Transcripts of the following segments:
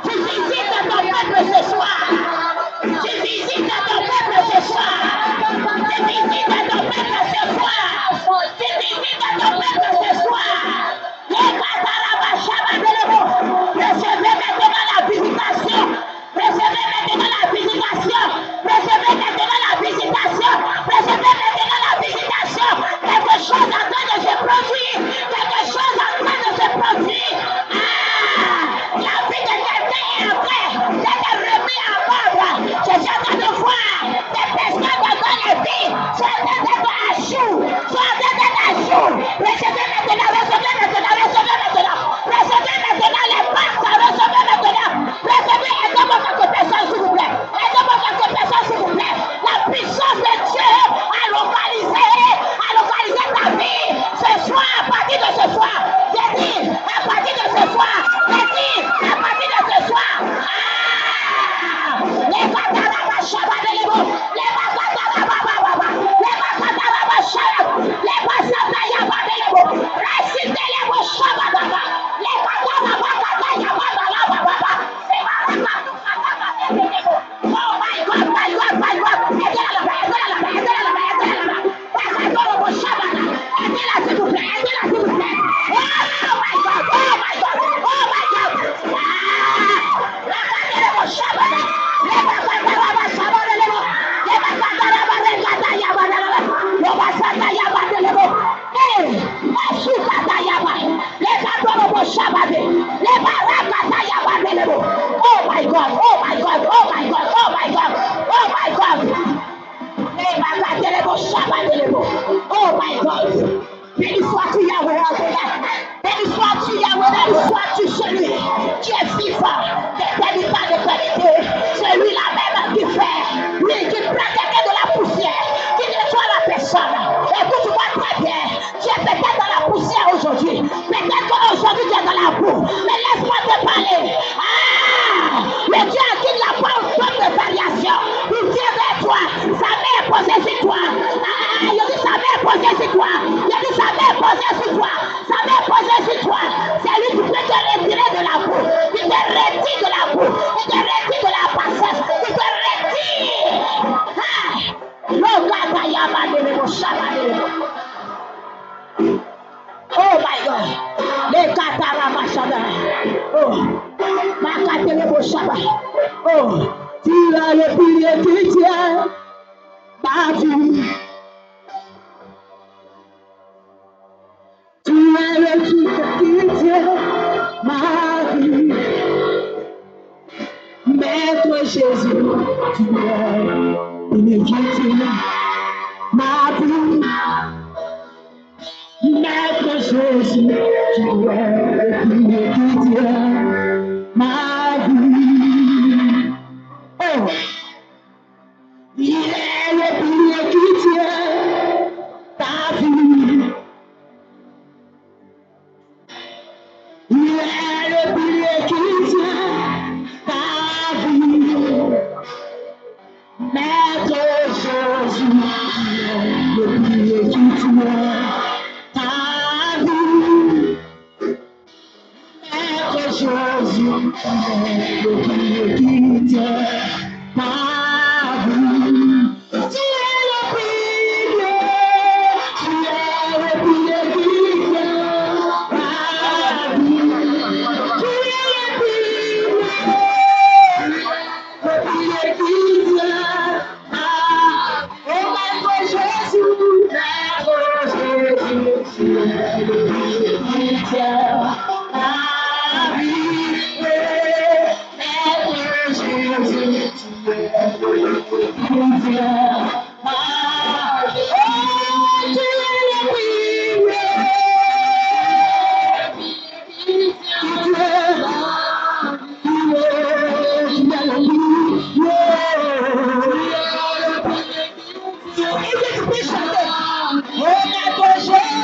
Tu visites ton peuple ce soir. Tu visites ton peuple ce soir. dans la boue. Mais laisse-moi te parler. Ah, le Dieu à qui il n'a pas une forme de variation. Il vient vers toi. Sa main est posée sur toi. Ah, il dit sa main est posée sur toi. Il dit sa main est posée sur toi. Sa main est posée sur toi. C'est lui qui peut te retirer de la boue. Il te retire de la boue. Il te retire de la passage. Il te retire. Ah, l'ogata yamanelebo shamanelebo. Oh my God. Les katarabashada. Oh. Makatelebo shaba. Oh. Tu as le pilier qui tient ma vie. Tu es le truc qui tient ma vie. Maître Jésus, tu es le pilier qui tient ma vie. Maître Jésus, tu es le pilier qui tient ma vie. Oh, il est le pilier qui tient ta vie. Il est le pilier qui tient ta vie. Maître Jésus, tu es le pilier qui tient ta vie. Maître Jésus, tu es le pilier qui tient ta vie. Tu es le pilier, tu es le pilier qui tient ta vie. Tu es le pilier qui tient ta vie. Oh Maître Jésus, tu es le pilier qui tient ta vie. Maître Jésus, tu es le pilier qui tient ta vie. Oh, tu es le pilier qui tient ta vie. Tu es le pilier. Et tu peux chanter. Oh, Maître Jésus,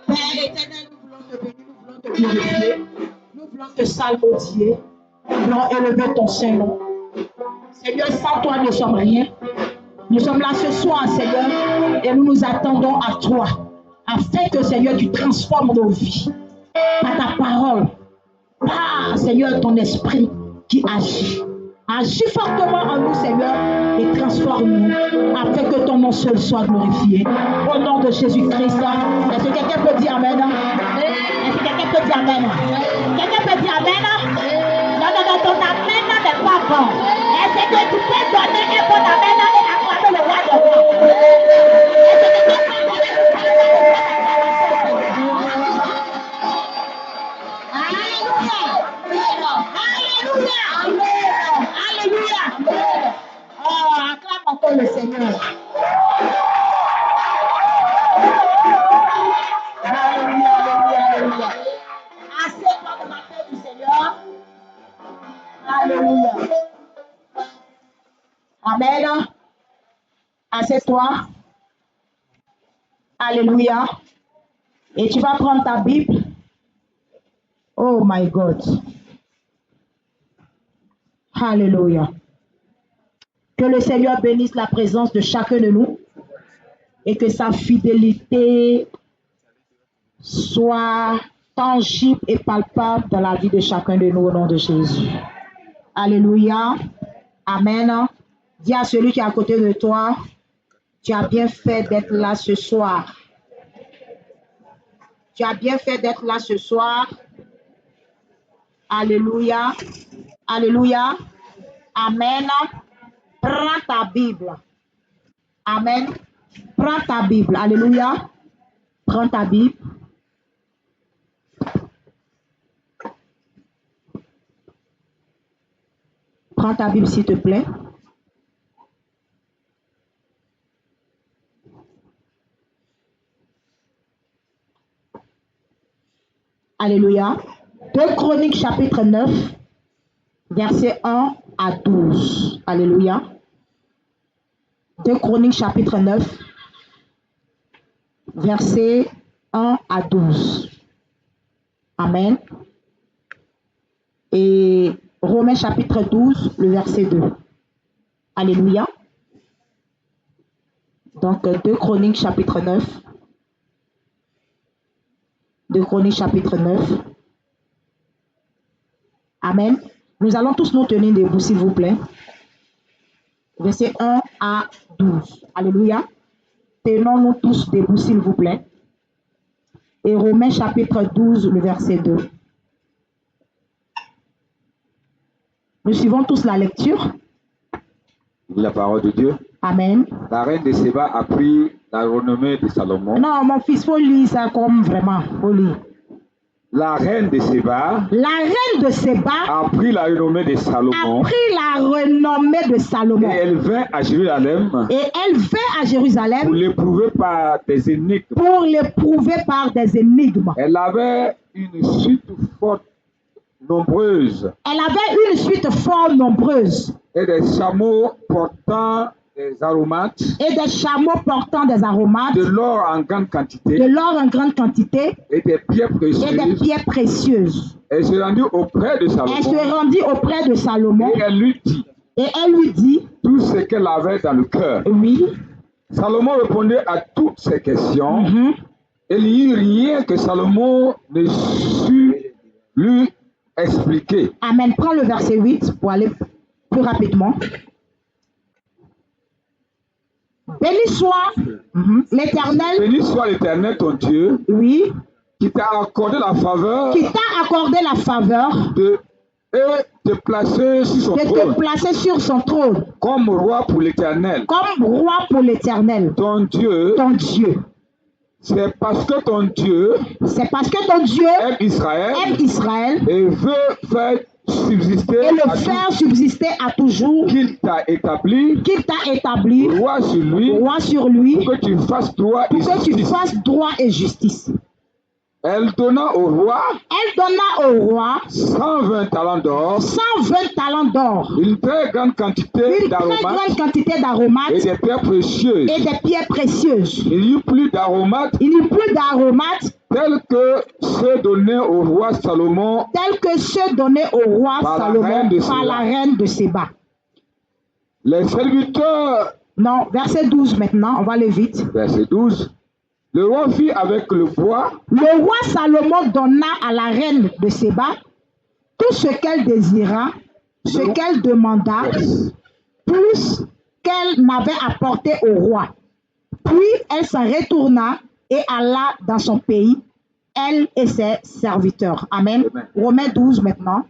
Père éternel, nous voulons te bénir, nous voulons te glorifier, nous voulons te salmodier, nous voulons élever ton Saint-Nom. Seigneur, sans toi, nous ne sommes rien. Nous sommes là ce soir, Seigneur, et nous nous attendons à toi, afin que, Seigneur, tu transformes nos vies par ta parole, par, Seigneur, ton esprit qui agit. Agis fortement en nous, Seigneur, et transforme-nous, afin que ton nom seul soit glorifié. Au nom de Jésus-Christ, est-ce que quelqu'un peut dire Amen? Est-ce que quelqu'un peut dire Amen? Quelqu'un peut dire Amen? Non, non, non, ton Amen n'est pas bon. Est-ce que tu peux donner un bon Amen et acclamer le roi de roi? Est-ce que quelqu'un peut donner un bon Alléluia! Alléluia! Oh, acclame encore le Seigneur. Alléluia, alléluia, alléluia. Assieds-toi dans la paix du Seigneur. Alléluia. Amen. Assieds-toi. Alléluia. Et tu vas prendre ta Bible. Oh my God. Alléluia. Que le Seigneur bénisse la présence de chacun de nous et que sa fidélité soit tangible et palpable dans la vie de chacun de nous au nom de Jésus. Alléluia. Amen. Dis à celui qui est à côté de toi, tu as bien fait d'être là ce soir. Tu as bien fait d'être là ce soir. Alléluia. Alléluia. Amen. Prends ta Bible. Amen. Prends ta Bible. Alléluia. Prends ta Bible. Prends ta Bible, s'il te plaît. Alléluia. 2 Chroniques chapitre 9, versets 1 à 12. Alléluia. 2 Chroniques chapitre 9, versets 1 à 12. Amen. Et Romains chapitre 12, le verset 2. Alléluia. Donc 2 Chroniques chapitre 9. 2 Chroniques chapitre 9. Amen. Nous allons tous nous tenir debout, s'il vous plaît. Verset 1 à 12. Alléluia. Tenons-nous tous debout, s'il vous plaît. Et Romains chapitre 12, le verset 2. Nous suivons tous la lecture. La parole de Dieu. Amen. La reine de Séba a pris la renommée de Salomon. Non, mon fils, il faut lire ça comme vraiment. Faut lire. La reine de Séba a pris la renommée de Salomon. Et elle vint à Jérusalem. Pour l'éprouver par des énigmes. Elle avait une suite fort nombreuse. Et des chameaux portant des aromates. De l'or en grande quantité. Et des pierres précieuses. Elle se rendit auprès de Salomon. Et elle lui dit tout ce qu'elle avait dans le cœur. Oui. Salomon répondait à toutes ces questions. Et il n'y eut rien que Salomon ne sut lui expliquer. Amen. Prends le verset 8 pour aller plus rapidement. Béni soit l'Éternel. Béni soit l'Éternel ton Dieu. Oui. Qui t'a accordé la faveur. De te placer sur son trône. Comme roi pour l'Éternel. Ton Dieu. C'est parce que ton Dieu aime Israël et veut faire subsister à toujours qu'il t'a établi roi sur lui pour que tu fasses droit et justice. Elle donna au roi 120 talents d'or, une très grande quantité d'aromates et des pierres précieuses. Il n'y eut plus d'aromates tels que ceux donnés au roi Salomon par la reine de Séba. Les serviteurs. Non, verset 12 maintenant, on va aller vite. Verset 12. Le roi fit avec le bois. Le roi Salomon donna à la reine de Séba tout ce qu'elle désira, ce qu'elle demanda, plus qu'elle n'avait apporté au roi. Puis elle s'en retourna et alla dans son pays, elle et ses serviteurs. Amen. Amen. Romains 12 maintenant.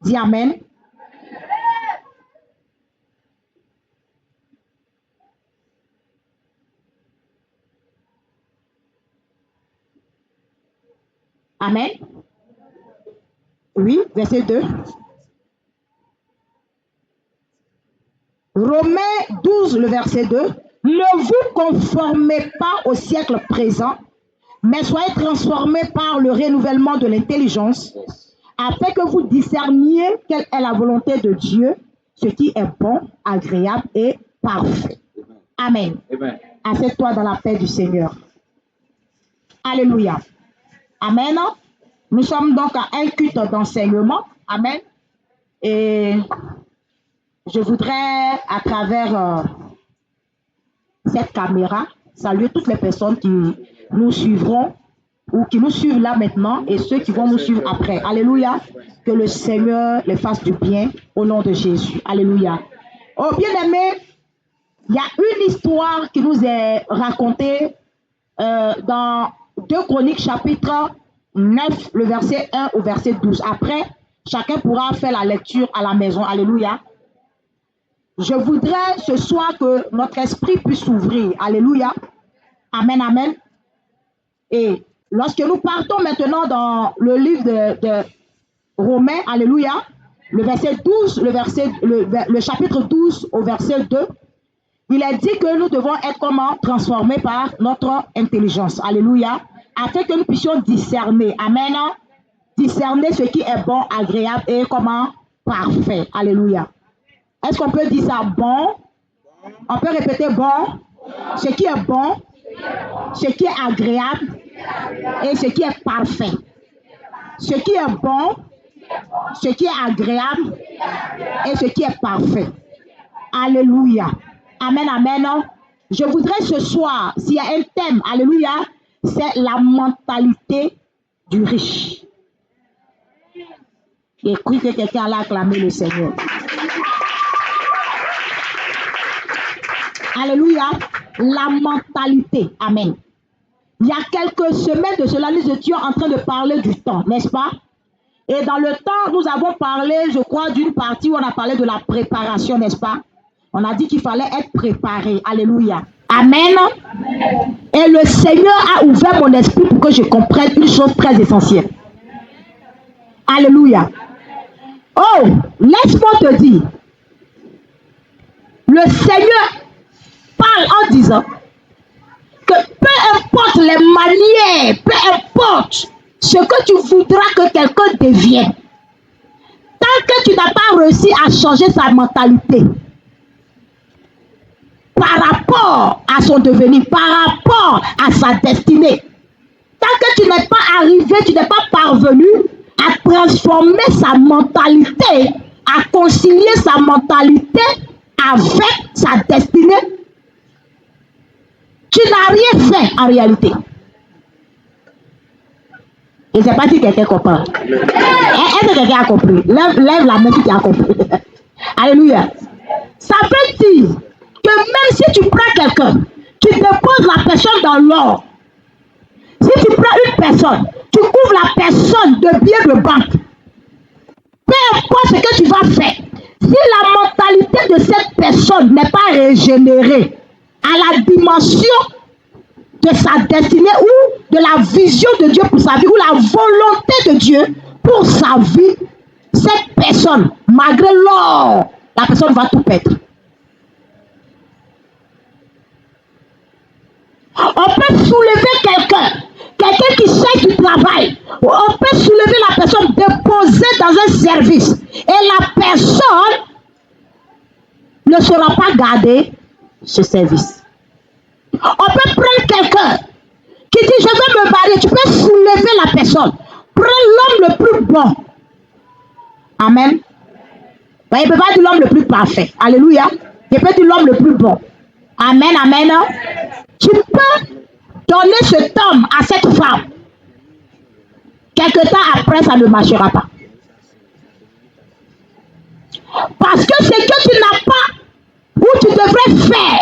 Dis Amen. Amen. Oui, verset 2. Romains 12, le verset 2. Ne vous conformez pas au siècle présent, mais soyez transformés par le renouvellement de l'intelligence, afin que vous discerniez quelle est la volonté de Dieu, ce qui est bon, agréable et parfait. Amen. Amen. Assieds-toi dans la paix du Seigneur. Alléluia. Amen. Nous sommes donc à un culte d'enseignement. Amen. Et je voudrais, à travers cette caméra, saluer toutes les personnes qui nous suivront ou qui nous suivent là maintenant et ceux qui vont nous suivre après. Alléluia. Que le Seigneur les fasse du bien au nom de Jésus. Alléluia. Oh, bien-aimés, il y a une histoire qui nous est racontée dans 2 Chroniques chapitre 9, le verset 1 au verset 12. Après, chacun pourra faire la lecture à la maison. Alléluia. Je voudrais ce soir que notre esprit puisse s'ouvrir. Alléluia. Amen, amen. Et lorsque nous partons maintenant dans le livre de Romains, alléluia, le verset 12, le chapitre 12 au verset 2, il est dit que nous devons être comment transformés par notre intelligence. Alléluia. afin que nous puissions discerner. Amen. Discerner ce qui est bon, agréable et comment? Parfait. Alléluia. Est-ce qu'on peut dire ça? Bon? On peut répéter bon? Ce qui est bon, ce qui est agréable et ce qui est parfait. Ce qui est bon, ce qui est agréable et ce qui est parfait. Alléluia. Amen, amen. Je voudrais ce soir, s'il y a un thème, alléluia, c'est la mentalité du riche. Et cru que quelqu'un allait acclamer le Seigneur. Alléluia. La mentalité. Amen. Il y a quelques semaines de cela, nous étions en train de parler du temps, n'est-ce pas? Et dans le temps, nous avons parlé, je crois, d'une partie où on a parlé de la préparation, n'est-ce pas? On a dit qu'il fallait être préparé. Alléluia. Amen. Et le Seigneur a ouvert mon esprit pour que je comprenne une chose très essentielle. Alléluia. Oh, laisse-moi te dire. Le Seigneur parle en disant que peu importe les manières, peu importe ce que tu voudras que quelqu'un devienne, tant que tu n'as pas réussi à changer sa mentalité par rapport à son devenir, par rapport à sa destinée, tant que tu n'es pas arrivé, tu n'es pas parvenu à transformer sa mentalité, à concilier sa mentalité avec sa destinée, tu n'as rien fait en réalité. Et c'est pas si quelqu'un comprend. Est-ce que quelqu'un a compris? Lève la main si tu as compris. Alléluia. Ça veut dire que même si tu prends quelqu'un, tu déposes la personne dans l'or. Si tu prends une personne, tu couvres la personne de biens de banque. Peu importe ce que tu vas faire, si la mentalité de cette personne n'est pas régénérée à la dimension de sa destinée ou de la vision de Dieu pour sa vie ou la volonté de Dieu pour sa vie, cette personne, malgré l'or, la personne va tout perdre. On peut soulever quelqu'un qui cherche du travail. On peut soulever la personne, déposer dans un service. Et la personne ne saura pas garder ce service. On peut prendre quelqu'un qui dit je vais me marier. Tu peux soulever la personne. Prends l'homme le plus bon. Amen. Ben, il ne peut pas dire l'homme le plus parfait. Alléluia. Il peut dire l'homme le plus bon. Amen, amen. Tu peux donner cet homme à cette femme. Quelque temps après, ça ne marchera pas. Parce que ce que tu n'as pas, ou tu devrais faire,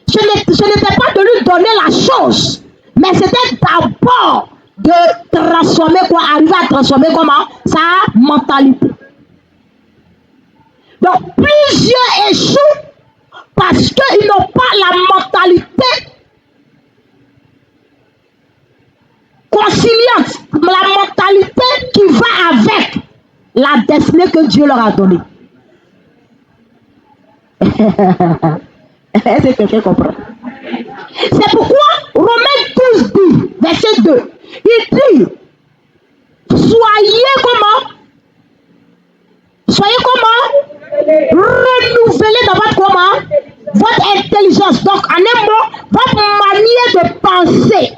ce n'était pas de lui donner la chose, mais c'était d'abord de transformer quoi, arriver à transformer comment? Sa mentalité. Donc, plusieurs échouent parce qu'ils n'ont pas la mentalité conciliante, la mentalité qui va avec la destinée que Dieu leur a donnée. Est-ce que quelqu'un comprend? C'est pourquoi Romains 12 dit, verset 2, il dit, soyez comment? Soyez comment? Renouvelez dans votre comment? Votre intelligence. Donc, en un mot, votre manière de penser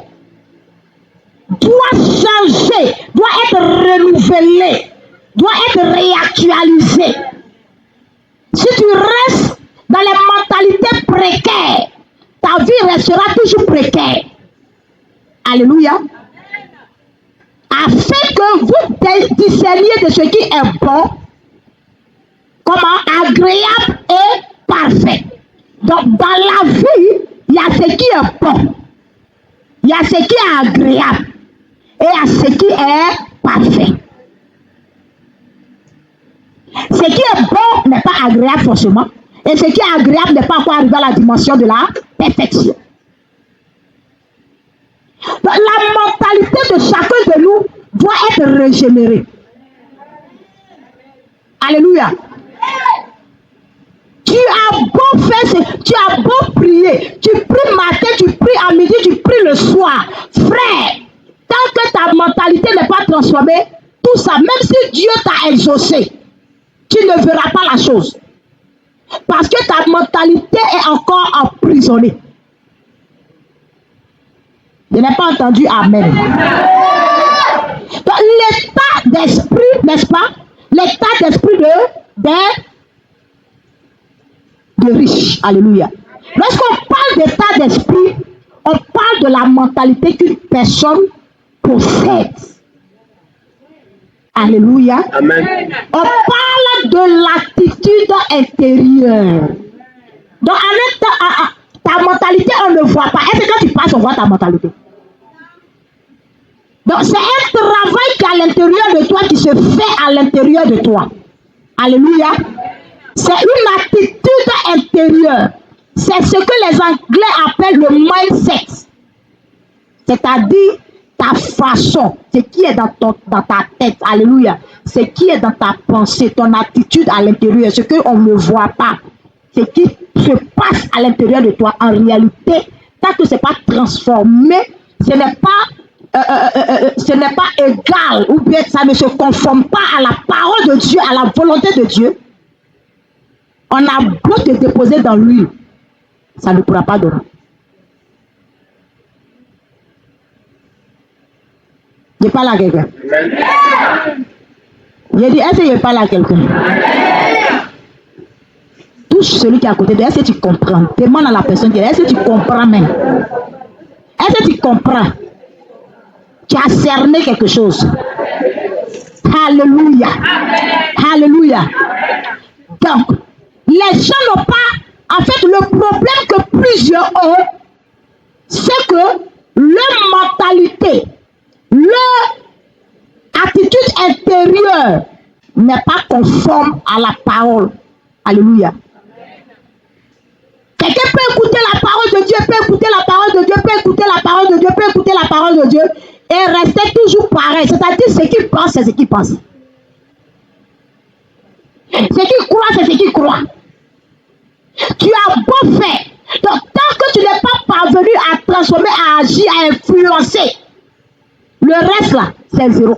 doit changer, doit être renouvelée, doit être réactualisée. Si tu restes dans les mentalités précaires, ta vie restera toujours précaire. Alléluia. Afin que vous discerniez de ce qui est bon, comment? Agréable et parfait. Donc, dans la vie, il y a ce qui est bon, il y a ce qui est agréable et il y a ce qui est parfait. Ce qui est bon n'est pas agréable forcément. Et ce qui est agréable n'est pas encore arrivé à la dimension de la perfection. Donc, la mentalité de chacun de nous doit être régénérée. Alléluia. Tu as beau faire, tu as beau prier, tu pries matin, tu pries à midi, tu pries le soir. Frère, transformer tout ça. Même si Dieu t'a exaucé, tu ne verras pas la chose. Parce que ta mentalité est encore emprisonnée. Je n'ai pas entendu Amen. Donc, l'état d'esprit, n'est-ce pas? L'état d'esprit de riche. Alléluia. Lorsqu'on parle d'état d'esprit, on parle de la mentalité qu'une personne possède. Alléluia. Amen. On parle de l'attitude intérieure. Donc, ta mentalité, on ne voit pas. Est-ce que quand tu passes, on voit ta mentalité? Donc, c'est un travail qui est à l'intérieur de toi, qui se fait à l'intérieur de toi. Alléluia. C'est une attitude intérieure. C'est ce que les Anglais appellent le mindset. C'est-à-dire ta façon, ce qui est dans ta tête. Alléluia. Ce qui est dans ta pensée, ton attitude à l'intérieur, ce qu'on ne voit pas. Ce qui se passe à l'intérieur de toi, en réalité, tant que ce n'est pas transformé, ce n'est pas égal, ou bien ça ne se conforme pas à la parole de Dieu, à la volonté de Dieu. On a beau te déposer dans l'huile, ça ne pourra pas donner. Je parle à quelqu'un. J'ai dit, est-ce que je parle à quelqu'un? Touche celui qui est à côté de toi. Est-ce que tu comprends? Demande à la personne qui est là. Est-ce que tu comprends même? Est-ce que tu comprends? Tu as cerné quelque chose. Alléluia. Alléluia. Donc, les gens n'ont pas... En fait, le problème que plusieurs ont, c'est que leur mentalité, leur attitude intérieure n'est pas conforme à la parole. Alléluia. Quelqu'un peut écouter la parole de Dieu, peut écouter la parole de Dieu, peut écouter la parole de Dieu, peut écouter la parole de Dieu et rester toujours pareil. C'est-à-dire ce qu'il pense, c'est ce qu'il pense. Ce qu'il croit, c'est ce qu'il croit. Tu as beau faire. Donc, tant que tu n'es pas parvenu à transformer, à agir, à influencer, le reste là, c'est zéro.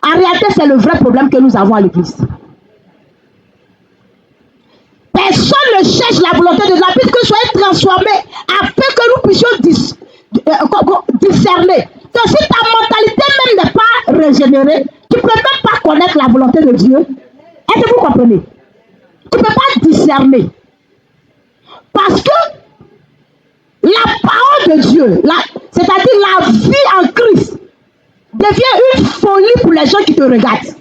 En réalité, c'est le vrai problème que nous avons à l'église. Personne ne cherche la volonté de Dieu, puisque soyez transformés afin que nous puissions discerner. Donc, si ta mentalité même n'est pas régénérée, tu ne peux même pas connaître la volonté de Dieu. Est-ce que vous comprenez? Tu ne peux pas discerner. Parce que la parole de Dieu, c'est-à-dire la vie en Christ, devient une folie pour les gens qui te regardent.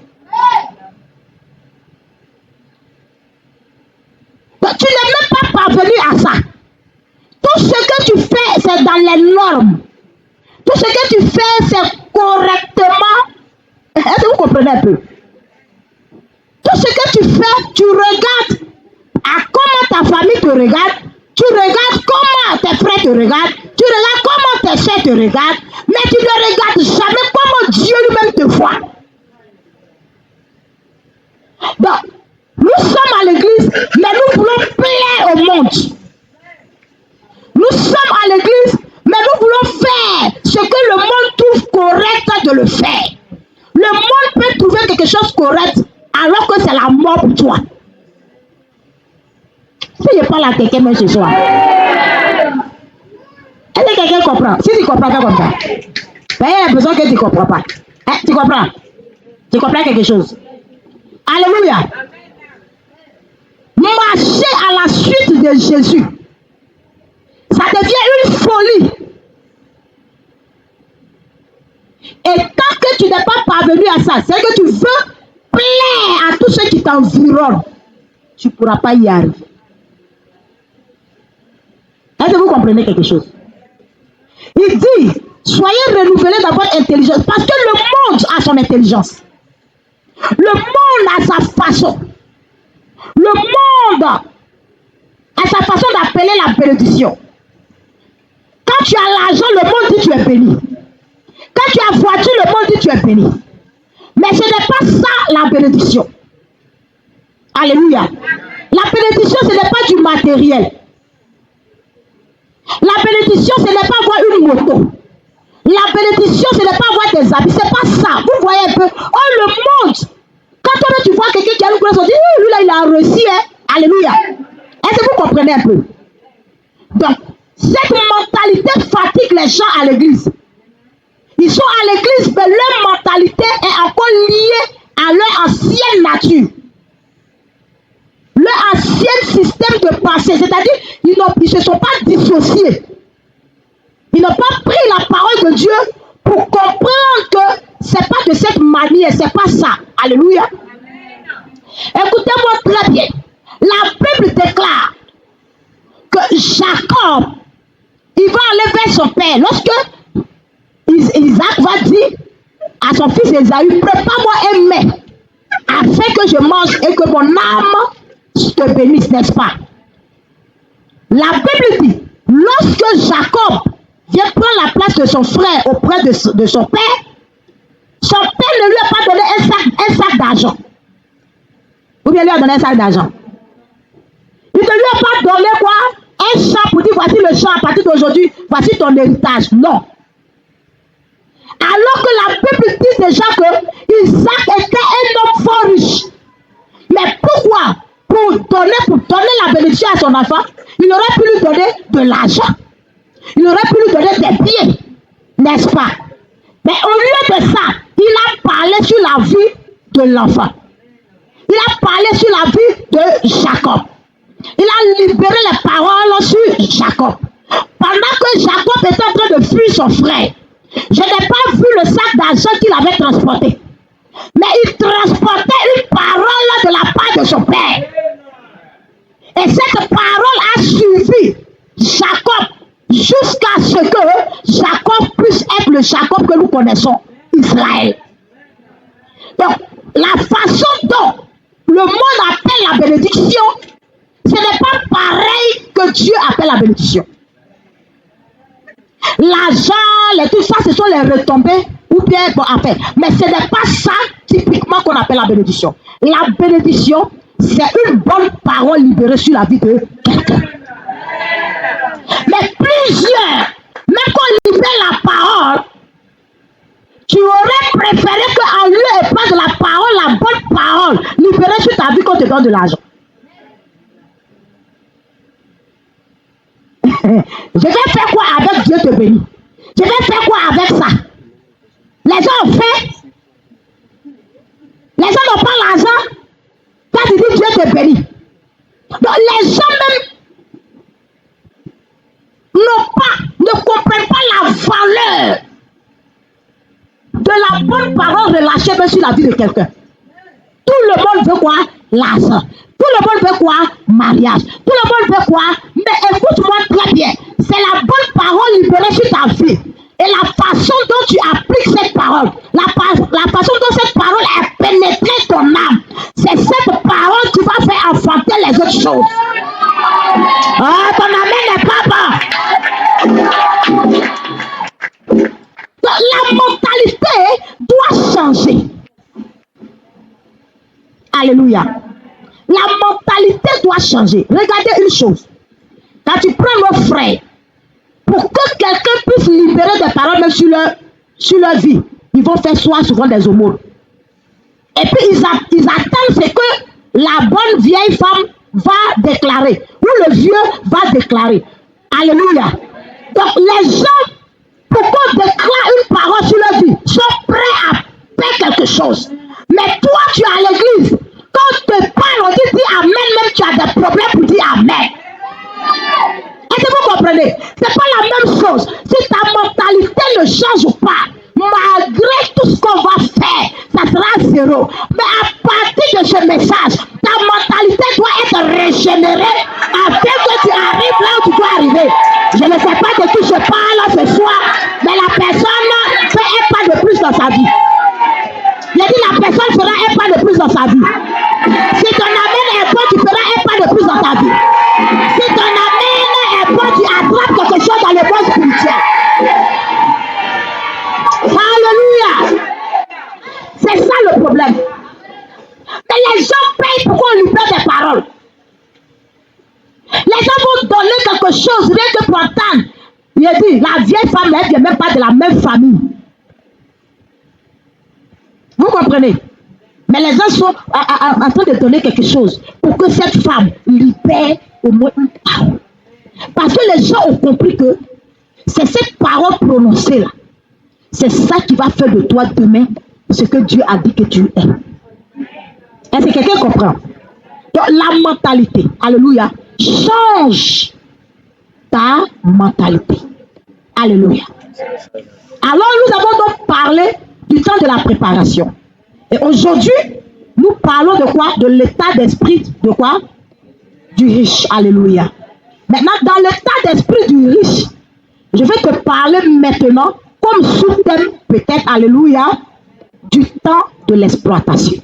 Donc, tu n'es même pas parvenu à ça. Tout ce que tu fais, c'est dans les normes. Tout ce que tu fais, c'est correctement. Est-ce que vous comprenez un peu? Tout ce que tu fais, tu regardes à comment ta famille te regarde. Tu regardes comment tes frères te regardent. Tu regardes comment tes soeurs te regardent. Mais tu ne regardes jamais comment Dieu lui-même te voit. Donc, nous sommes à l'église, mais nous voulons plaire au monde. Nous sommes à l'église, mais nous voulons faire ce que le monde trouve correct de le faire. Le monde peut trouver quelque chose correct alors que c'est la mort pour toi. Si je parle à quelqu'un même ce soir, est-ce que quelqu'un comprend? Si tu comprends pas comme ça, ben, il y a l'impression que tu ne comprends pas. Hein, tu comprends? Tu comprends quelque chose? Alléluia. Marcher à la suite de Jésus, ça devient une folie. Et tant que tu n'es pas parvenu à ça, c'est que tu veux plaire à tous ceux qui t'environnent, tu ne pourras pas y arriver. Est-ce que vous comprenez quelque chose? Il dit, soyez renouvelés dans votre intelligence, parce que le monde a son intelligence. Le monde a sa façon. Le monde a sa façon d'appeler la bénédiction. Quand tu as l'argent, le monde dit tu es béni. Quand tu as voiture, le monde dit tu es béni. Mais ce n'est pas ça la bénédiction. Alléluia. La bénédiction, ce n'est pas du matériel. La bénédiction, ce n'est pas avoir une moto. La bénédiction, ce n'est pas avoir des habits. Ce n'est pas ça. Vous voyez un peu. Oh, le monde. Quand tu vois quelqu'un qui a une couleur, on dit, lui là, il a réussi. Hein? Alléluia. Est-ce que vous comprenez un peu? Donc, cette mentalité fatigue les gens à l'église. Ils sont à l'église, mais leur mentalité est encore liée à leur ancienne nature. Leur ancien système de pensée. C'est-à-dire, ils ne se sont pas dissociés. Ils n'ont pas pris la parole de Dieu pour comprendre que ce n'est pas de cette manière, ce n'est pas ça. Alléluia. Écoutez-moi très bien. La Bible déclare que Jacob, il va aller vers son père. Lorsque Isaac va dire à son fils Esaü, prépare-moi un mets afin que je mange et que mon âme te bénisse, n'est-ce pas? La Bible dit, lorsque Jacob vient prendre la place de son frère auprès de son père ne lui a pas donné un sac d'argent. Ou bien lui a donné un sac d'argent. Il ne lui a pas donné quoi? Un champ pour dire, voici le champ, à partir d'aujourd'hui, voici ton héritage. Non. Alors que la Bible dit déjà que Isaac était un homme fort riche. Mais pourquoi? Pour donner la bénédiction à son enfant, il aurait pu lui donner de l'argent. Il aurait pu lui donner des biens. N'est-ce pas? Mais au lieu de ça, il a parlé sur la vie de l'enfant. Il a parlé sur la vie de Jacob. Il a libéré les paroles sur Jacob. Pendant que Jacob était en train de fuir son frère, je n'ai pas vu le sac d'argent qu'il avait transporté. Mais il transportait une parole de la part de son père. Et cette parole a suivi Jacob jusqu'à ce que Jacob puisse être le Jacob que nous connaissons, Israël. Donc, la façon dont le monde appelle la bénédiction, ce n'est pas pareil que Dieu appelle la bénédiction. L'argent, tout ça, ce sont les retombées ou bien, bon, enfin, mais ce n'est pas ça typiquement qu'on appelle la bénédiction. La bénédiction, c'est une bonne parole libérée sur la vie de quelqu'un. Mais plusieurs, même qu'on libère la parole, tu aurais préféré qu'en lieu et pas de la parole, la bonne parole libérée sur ta vie, qu'on te donne de l'argent. Je vais faire quoi avec Dieu te bénit? Je vais faire quoi avec ça? Les gens ont fait. Les gens n'ont pas l'argent. Quand tu dis Dieu te bénit. Donc les gens même ne comprennent pas la valeur de la bonne parole relâchée même sur la vie de quelqu'un. Tout le monde veut quoi? L'argent. Tout le monde veut quoi? Mariage. Tout le monde veut quoi? Mais écoute-moi très bien. C'est la bonne parole libérée sur ta vie. Et la façon dont tu appliques cette parole, la façon dont cette parole a pénétré ton âme, c'est cette parole qui va faire enfanter les autres choses. Ah, ton amen n'est pas bon. Donc, la mentalité doit changer. Alléluia. La mentalité doit changer. Regardez une chose. Quand tu prends nos frères, pour que quelqu'un puisse libérer des paroles même sur leur vie, ils vont faire souvent des aumônes. Et puis ils attendent ce que la bonne vieille femme va déclarer, ou le vieux va déclarer. Alléluia. Donc les gens, pour qu'on déclare une parole sur leur vie, sont prêts à faire quelque chose. Mais toi, tu es à l'église. Quand on te parle, on dit amen, même tu as des problèmes pour dire amen. Est-ce que vous comprenez? Ce n'est pas la même chose. Si ta mentalité ne change pas, malgré tout ce qu'on va faire, ça sera zéro. Mais à partir de ce message, ta mentalité doit être régénérée afin que tu arrives là où tu dois arriver. Je ne sais pas de qui je parle ce soir, mais la personne fait un pas de plus dans sa vie. J'ai dit la personne fera un pas de plus dans sa vie. Si ton amen est bon, tu feras un pas de plus dans ta vie. Si ton amen est bon, tu attrapes quelque chose dans le monde spirituel. Alléluia. C'est ça le problème. Mais les gens payent pour qu'on libère des paroles. Les gens vont donner quelque quelque chose, rien que pour entendre. Il a dit, la vieille femme, elle ne vient même pas de la même famille. Vous comprenez? Mais les gens sont en train de donner quelque chose pour que cette femme libère au moins une parole. Parce que les gens ont compris que c'est cette parole prononcée là. C'est ça qui va faire de toi demain ce que Dieu a dit que tu es. Est-ce que quelqu'un comprend? Donc la mentalité, alléluia, change ta mentalité. Alléluia. Alors nous avons donc parlé du temps de la préparation. Et aujourd'hui, nous parlons de quoi? De l'état d'esprit de quoi? Du riche. Alléluia. Maintenant, dans l'état d'esprit du riche, je vais te parler maintenant comme sous-thème peut-être, alléluia, du temps de l'exploitation.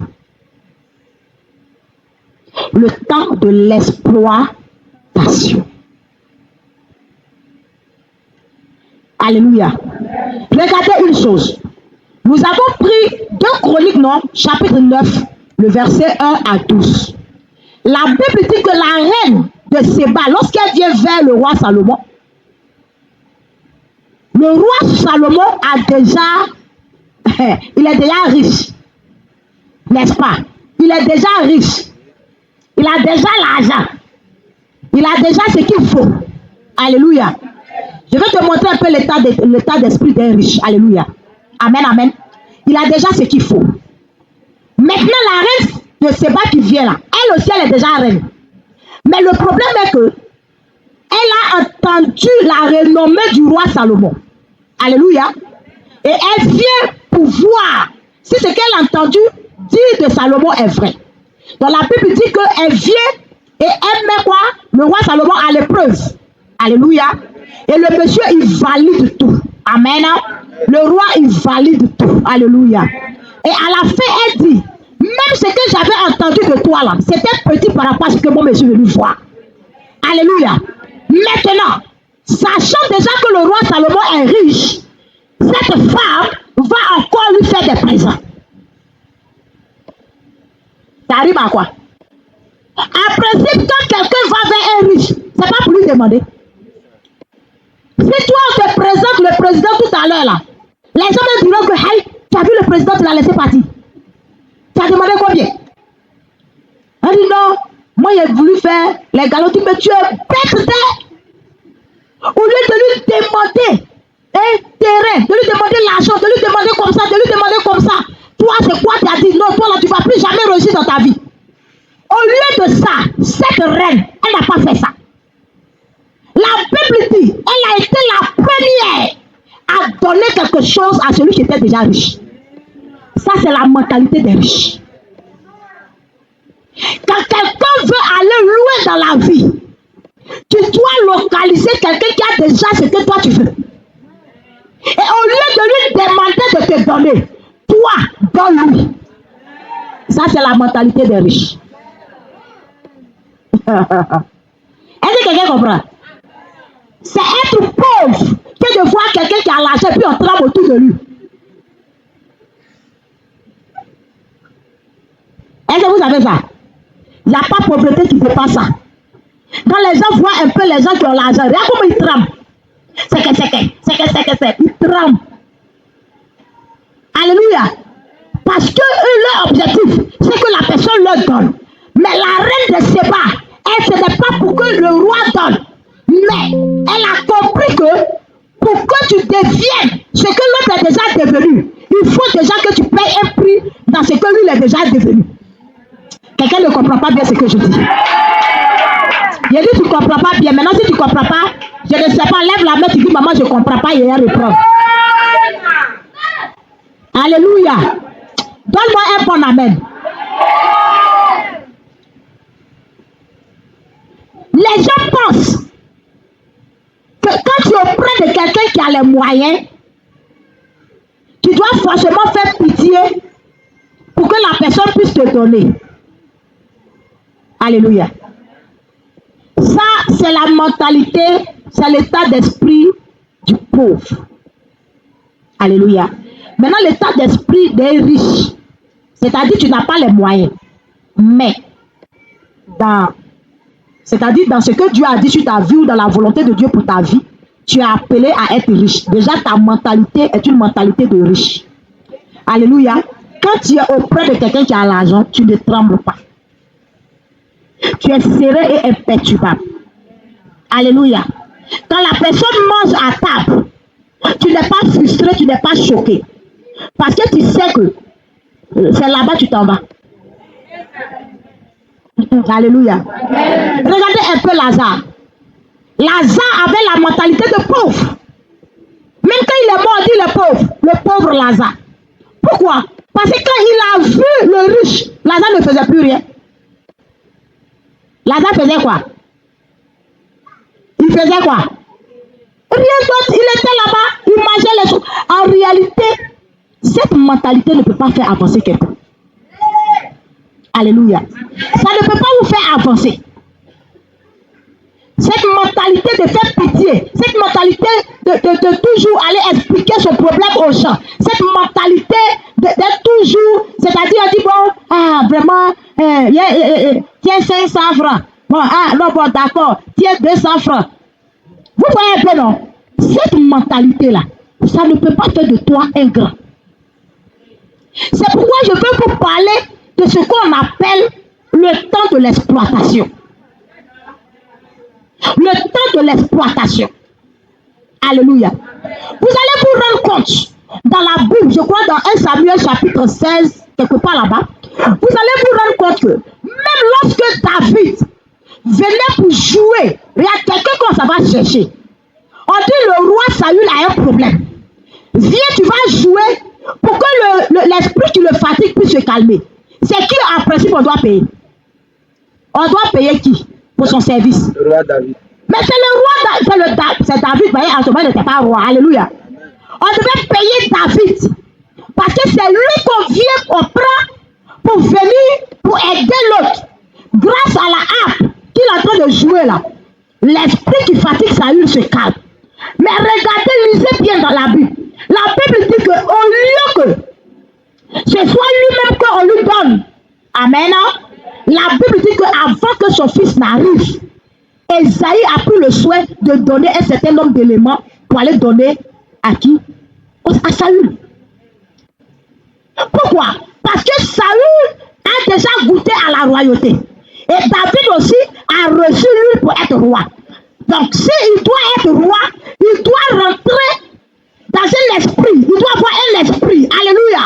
Le temps de l'exploitation. Alléluia. Regardez une chose. Nous avons pris 2 Chroniques, non, chapitre 9, le verset 1 à 12. La Bible dit que la reine de Séba, lorsqu'elle vient vers le roi Salomon, le roi Salomon a déjà, il est déjà riche, n'est-ce pas? Il est déjà riche. Il a déjà l'argent. Il a déjà ce qu'il faut. Alléluia. Je vais te montrer un peu l'état d'esprit d'un riche. Alléluia. Amen, amen. Il a déjà ce qu'il faut. Maintenant, la reine de Séba qui vient là, elle aussi, elle est déjà reine. Mais le problème est que elle a entendu la renommée du roi Salomon. Alléluia. Et elle vient pour voir si ce qu'elle a entendu dire de Salomon est vrai. Donc la Bible dit qu'elle vient et elle met quoi? Le roi Salomon à l'épreuve. Alléluia. Et le monsieur, il valide tout. Amen. Le roi, il valide tout. Alléluia. Et à la fin, elle dit, même ce que j'avais entendu de toi là, c'était petit par rapport à ce que moi, je suis venu voir. Alléluia. Maintenant, sachant déjà que le roi Salomon est riche, cette femme va encore lui faire des présents. Ça arrive à quoi? En principe, quand quelqu'un va vers un riche, c'est pas pour lui demander. Si toi on te présente le président tout à l'heure là, les gens me diront que hey, tu as vu le président, tu l'as laissé partir. Tu as demandé combien? Elle dit non, moi j'ai voulu faire les galops, mais tu es bête de... Au lieu de lui demander un terrain, de lui demander l'argent, de lui demander comme ça, de lui demander comme ça. Toi, c'est quoi tu as dit? Non, toi là, tu ne vas plus jamais réussir dans ta vie. Au lieu de ça, cette reine, elle n'a pas fait ça. La Bible dit, elle a été la première à donner quelque chose à celui qui était déjà riche. Ça, c'est la mentalité des riches. Quand quelqu'un veut aller loin dans la vie, tu dois localiser quelqu'un qui a déjà ce que toi tu veux. Et au lieu de lui demander de te donner, toi, donne-lui. Ça, c'est la mentalité des riches. Est-ce que quelqu'un comprend? C'est être pauvre que de voir quelqu'un qui a l'argent puis on tremble autour de lui. Est-ce que vous savez ça? Il n'y a pas de pauvreté qui dépasse ça. Quand les gens voient un peu les gens qui ont l'argent, regarde comment ils tremblent. C'est que, ils tremblent. Alléluia. Parce que eux, leur objectif, c'est que la personne leur donne. Mais la reine de Séba, elle, ce n'est pas pour que le roi donne. Mais elle a compris que pour que tu deviennes ce que l'autre est déjà devenu, il faut déjà que tu payes un prix dans ce que lui est déjà devenu. Quelqu'un ne comprend pas bien ce que je dis. Il dit tu ne comprends pas bien. Maintenant, si tu ne comprends pas, je ne sais pas, lève la main, tu dis maman, je ne comprends pas, il y a un reprendre. Alléluia. Donne-moi un bon amen. Les gens pensent que quand tu es auprès de quelqu'un qui a les moyens, tu dois forcément faire pitié pour que la personne puisse te donner. Alléluia. Ça, c'est la mentalité, c'est l'état d'esprit du pauvre. Alléluia. Maintenant, l'état d'esprit des riches, c'est-à-dire que tu n'as pas les moyens, mais dans C'est-à-dire dans ce que Dieu a dit sur ta vie ou dans la volonté de Dieu pour ta vie, tu es appelé à être riche. Déjà, ta mentalité est une mentalité de riche. Alléluia. Quand tu es auprès de quelqu'un qui a l'argent, tu ne trembles pas. Tu es serré et imperturbable. Alléluia. Quand la personne mange à table, tu n'es pas frustré, tu n'es pas choqué. Parce que tu sais que c'est là-bas que tu t'en vas. Alléluia. Regardez un peu Lazare. Lazare avait la mentalité de pauvre. Même quand il est mort, on dit le pauvre Lazare. Pourquoi? Parce que quand il a vu le riche, Lazare ne faisait plus rien. Lazare faisait quoi? Il faisait quoi? Rien d'autre. Il était là-bas, il mangeait les choses. En réalité, cette mentalité ne peut pas faire avancer quelqu'un. Alléluia. Ça ne peut pas vous faire avancer. Cette mentalité de faire pitié, cette mentalité de toujours aller expliquer son problème aux gens, cette mentalité d'être toujours, c'est-à-dire on dit bon, vraiment, tiens 500 francs. Bon, non, bon, d'accord, tiens 200 francs. Vous voyez un peu, non? Cette mentalité-là, ça ne peut pas faire de toi un grand. C'est pourquoi je veux vous parler de ce qu'on appelle le temps de l'exploitation. Le temps de l'exploitation. Alléluia. Vous allez vous rendre compte dans la Bible, je crois dans 1 Samuel chapitre 16, quelque part là-bas, vous allez vous rendre compte que même lorsque David venait pour jouer, il y a quelqu'un qu'on s'en va chercher. On dit le roi Saül a un problème. Viens, tu vas jouer pour que l'esprit qui le fatigue puisse se calmer. C'est qui en principe on doit payer? On doit payer qui pour son service? Le roi David. Mais c'est le roi David, c'est David, vous voyez, en ce moment, il n'était pas roi. Alléluia. On devait payer David. Parce que c'est lui qu'on prend pour venir, pour aider l'autre. Grâce à la harpe qu'il est en train de jouer là, l'esprit qui fatigue Saül se calme. Mais regardez, lisez bien dans la Bible. La Bible dit qu'au lieu que ce soit lui-même qu'on lui donne, amen, la Bible dit qu'avant que son fils n'arrive, Esaïe a pris le soin de donner un certain nombre d'éléments pour aller donner à qui? À Saül. Pourquoi? Parce que Saül a déjà goûté à la royauté. Et David aussi a reçu lui pour être roi. Donc s'il doit être roi, il doit rentrer dans un esprit. Il doit avoir un esprit. Alléluia.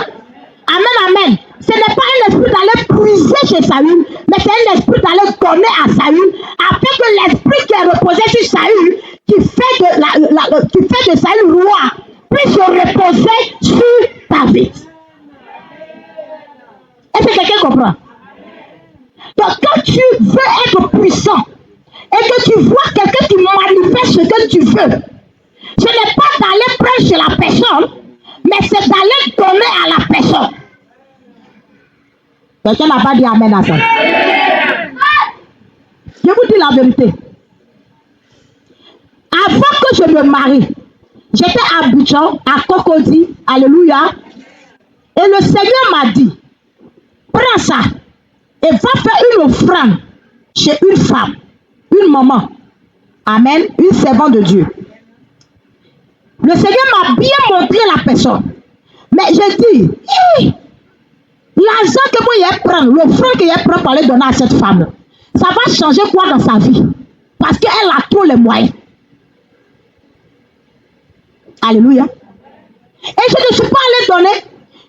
Amen, amen. Ce n'est pas un esprit d'aller puiser chez Saül, mais c'est un esprit d'aller donner à Saül, afin que l'esprit qui est reposé sur Saül, qui fait de Saül roi, puisse se reposer sur David. Est-ce que quelqu'un comprend? Donc quand tu veux être puissant, et que tu vois quelqu'un qui manifeste ce que tu veux, ce n'est pas d'aller prendre chez la personne, mais c'est d'aller donner à la personne. Quelqu'un n'a pas dit amen à ça. Je vous dis la vérité. Avant que je me marie, j'étais à Abidjan, à Cocody, alléluia. Et le Seigneur m'a dit, prends ça et va faire une offrande chez une femme, une maman. Amen, une servante de Dieu. Le Seigneur m'a bien montré la personne. Mais je dis, l'argent que moi je prends, l'offrande que je prends pour aller donner à cette femme, ça va changer quoi dans sa vie? Parce qu'elle a tous les moyens. Alléluia. Et je ne suis pas allé donner.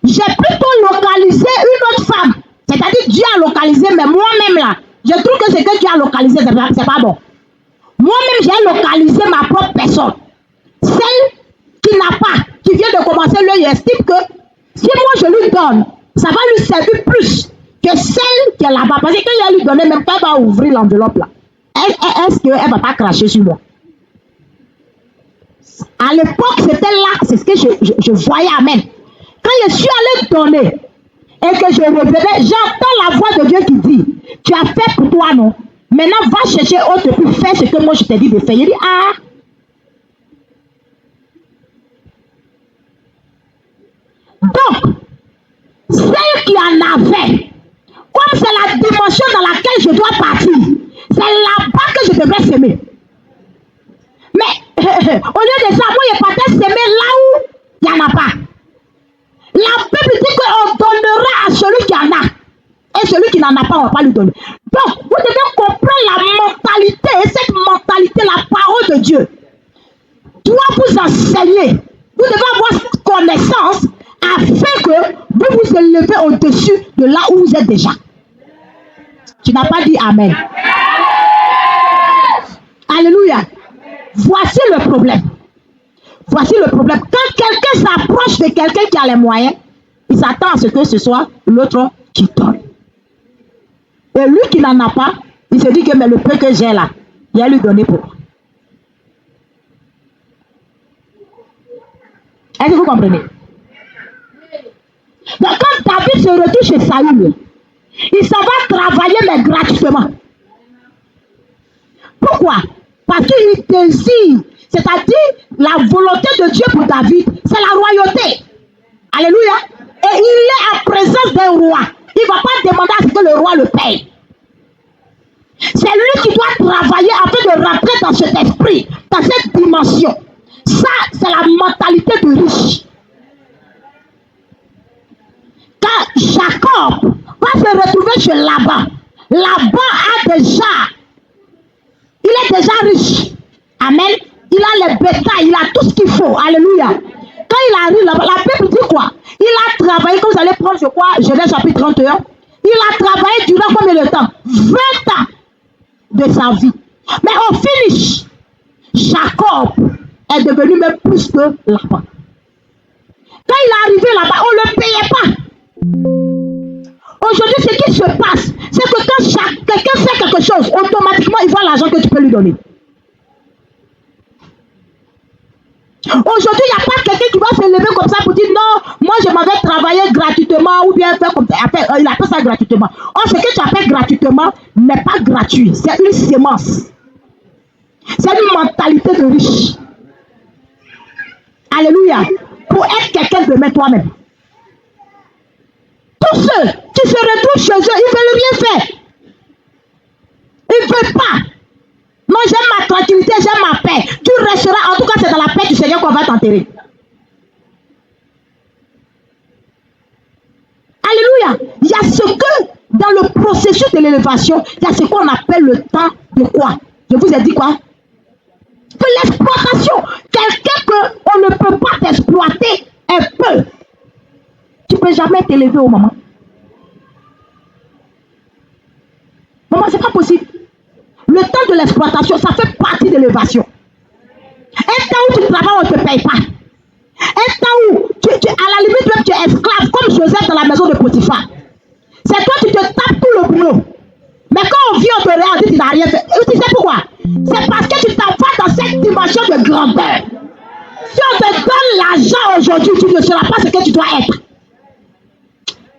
J'ai plutôt localisé une autre femme. C'est-à-dire Dieu a localisé, mais moi-même là, je trouve que ce que Dieu a localisé, c'est pas bon. Moi-même, j'ai localisé ma propre personne. Celle qui n'a pas, qui vient de commencer l'œil, estime que si moi je lui donne, ça va lui servir plus que celle qui est là-bas. Parce que quand il lui donner, même pas elle va ouvrir l'enveloppe là. Est-ce qu'elle ne va pas cracher sur moi? À l'époque, c'était là, c'est ce que je voyais, amen. Quand je suis allé donner et que je revenais, j'entends la voix de Dieu qui dit, tu as fait pour toi, non? Maintenant, va chercher autre pour faire ce que moi je t'ai dit de faire. Il dit, Donc, celle qui en avait, comme c'est la dimension dans laquelle je dois partir, c'est là-bas je devrais s'aimer. Mais au lieu de ça, moi, je partais s'aimer là où il n'y en a pas. La Bible dit qu'on donnera à celui qui en a. Et celui qui n'en a pas, on ne va pas lui donner. Donc, vous devez comprendre la mentalité. Et cette mentalité, la parole de Dieu, doit vous enseigner. Vous devez avoir connaissance afin que vous vous élevez au-dessus de là où vous êtes déjà. Tu n'as pas dit Amen. Alléluia. Voici le problème. Voici le problème. Quand quelqu'un s'approche de quelqu'un qui a les moyens, il s'attend à ce que ce soit l'autre qui donne. Et lui qui n'en a pas, il se dit que mais le peu que j'ai là, il va lui donner pour moi. Est-ce que vous comprenez? Donc quand David se retrouve chez Saül, il s'en va travailler mais gratuitement. Pourquoi? Parce qu'il désire, c'est-à-dire la volonté de Dieu pour David, c'est la royauté. Alléluia. Et il est en présence d'un roi. Il ne va pas demander à ce que le roi le paye. C'est lui qui doit travailler afin de rentrer dans cet esprit, dans cette dimension. Ça, c'est la mentalité du riche. Quand Jacob va se retrouver chez Laban, Laban a déjà, il est déjà riche. Amen. Il a les bétails, il a tout ce qu'il faut. Alléluia. Quand il arrive là-bas, la Bible dit quoi? Il a travaillé, comme vous allez prendre, je crois, Genèse chapitre 31. Il a travaillé durant combien de temps? 20 ans de sa vie. Mais au finish, Jacob est devenu même plus que Laban. Quand il est arrivé là-bas, on ne le payait pas. Aujourd'hui, ce qui se passe, c'est que quand quelqu'un fait quelque chose, automatiquement, il voit l'argent que tu peux lui donner. Aujourd'hui, il n'y a pas quelqu'un qui va se lever comme ça pour dire non, moi je m'en vais travailler gratuitement ou bien faire comme ça. Il appelle ça gratuitement. Or, ce que tu appelles gratuitement n'est pas gratuit. C'est une sémence. C'est une mentalité de riche. Alléluia. Pour être quelqu'un de demain toi-même. Tous ceux qui se retrouvent chez eux, ils ne veulent rien faire. Ils ne veulent pas. Non, j'aime ma tranquillité, j'aime ma paix. Tu resteras, en tout cas, c'est dans la paix du Seigneur qu'on va t'enterrer. Alléluia. Il y a ce que, dans le processus de l'élévation, il y a ce qu'on appelle le temps de quoi? Je vous ai dit quoi? De l'exploitation. Quelqu'un qu'on ne peut pas t'exploiter un peu. Tu ne peux jamais t'élever au moment. Maman, c'est pas possible. Le temps de l'exploitation, ça fait partie de l'élévation. Un temps où tu travailles, on ne te paye pas. Un temps où, à la limite, même tu es esclave, comme Joseph dans la maison de Potiphar. C'est toi qui te tapes tout le boulot. Mais quand on vient, on te regarde, tu n'as rien fait. Et tu sais pourquoi? C'est parce que tu t'en vas dans cette dimension de grandeur. Si on te donne l'argent aujourd'hui, tu ne seras pas ce que tu dois être.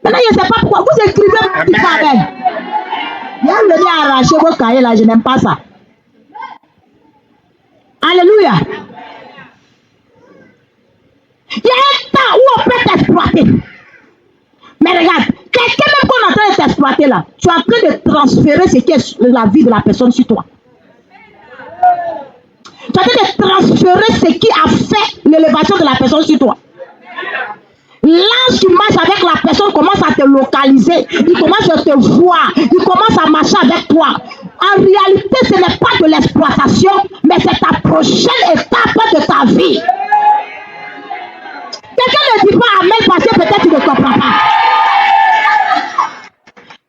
Maintenant, je ne sais pas pourquoi. Vous écrivez petit carré. Il y a venu arracher vos cahiers là, je n'aime pas ça. Alléluia. Il y a un temps où on peut t'exploiter. Mais regarde, quelqu'un même qu'on est en train de t'exploiter là, tu es en train de transférer ce qui est la vie de la personne sur toi. Tu es en train de transférer ce qui a fait l'élévation de la personne sur toi. L'ange qui marche avec la personne commence à te localiser, il commence à te voir, il commence à marcher avec toi. En réalité, ce n'est pas de l'exploitation, mais c'est ta prochaine étape de ta vie. Quelqu'un ne dit pas amen parce que peut-être tu ne comprends pas.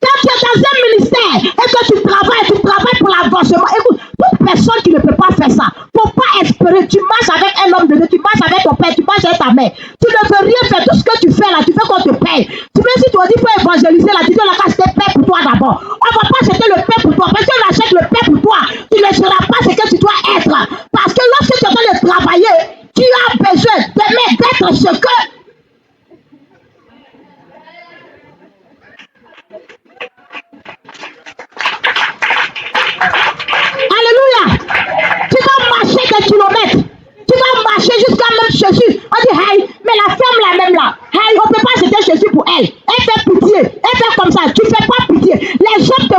Quand tu es dans un ministère et que tu travailles pour l'avancement, écoute, toute personne qui ne peut pas faire ça, il ne faut pas espérer. Tu marches avec un homme de Dieu, tu marches avec ton père, tu marches avec ta mère. Tu ne peux rien faire. Tout ce que tu fais là, tu fais qu'on te paye. Tu veux, si tu dis qu'il faut évangéliser là, tu dis on a acheté paix pour toi d'abord. On ne va pas acheter le paix pour toi. Parce qu'on achète le paix pour toi, tu ne seras pas ce que tu dois être. Parce que lorsque tu es en train de travailler, tu as besoin d'être ce que. Alléluia. Tu vas marcher des kilomètres. Tu vas marcher jusqu'à même Jésus. On dit, hey, mais la femme là même là, hey, on ne peut pas jeter Jésus pour elle. Elle fait pitié. Elle fait comme ça. Tu ne fais pas pitié. Les gens te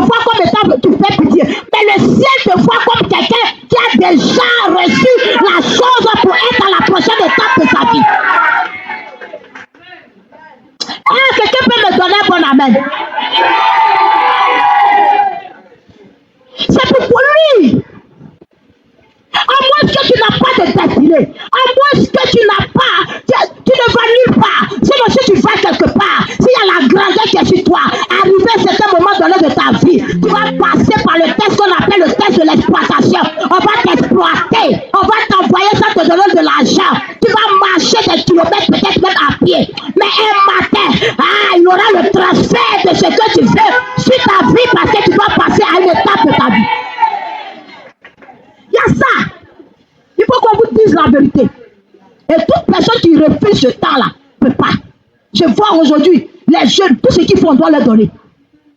de ta vie. Tu vas passer par le test qu'on appelle le test de l'exploitation. On va t'exploiter. On va t'envoyer sans te donner de l'argent. Tu vas marcher des kilomètres, peut-être même à pied. Mais un matin, il y aura le transfert de ce que tu veux sur ta vie parce que tu vas passer à une étape de ta vie. Il y a ça. Il faut qu'on vous dise la vérité. Et toute personne qui refuse ce temps-là ne peut pas. Je vois aujourd'hui les jeunes, tout ce qu'ils font, on doit leur donner.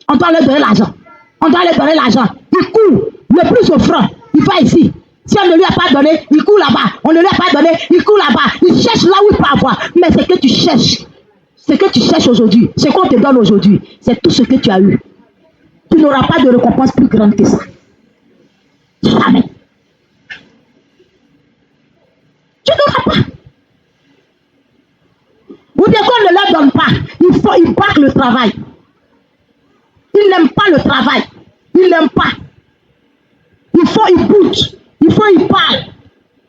On doit leur donner l'argent. On doit leur donner l'argent. Il court le plus offrant. Il va ici. Si on ne lui a pas donné, il court là-bas. On ne lui a pas donné, il court là-bas. Il cherche là où il peut avoir. Mais ce que tu cherches, aujourd'hui, ce qu'on te donne aujourd'hui, c'est tout ce que tu as eu. Tu n'auras pas de récompense plus grande que ça. Jamais. Tu n'auras pas. Ou bien qu'on ne leur donne pas, ils battent le travail. Ils n'aiment pas le travail. Ils n'aiment pas. Ils boutent. Ils parlent.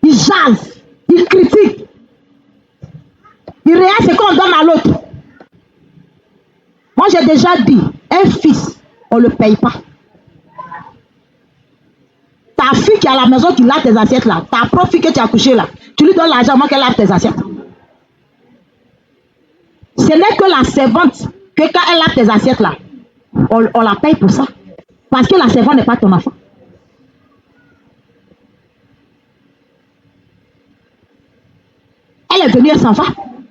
Ils jasent. Ils critiquent. Ils réagissent ce qu'on donne à l'autre. Moi, j'ai déjà dit, un fils, on ne le paye pas. Ta fille qui est à la maison, qui lave tes assiettes là, ta propre fille que tu as couchée là, tu lui donnes l'argent avant qu'elle lave tes assiettes. Ce n'est que la servante que quand elle lave tes assiettes là, on la paye pour ça. Parce que la servante n'est pas ton enfant. Elle est venue, elle s'en va.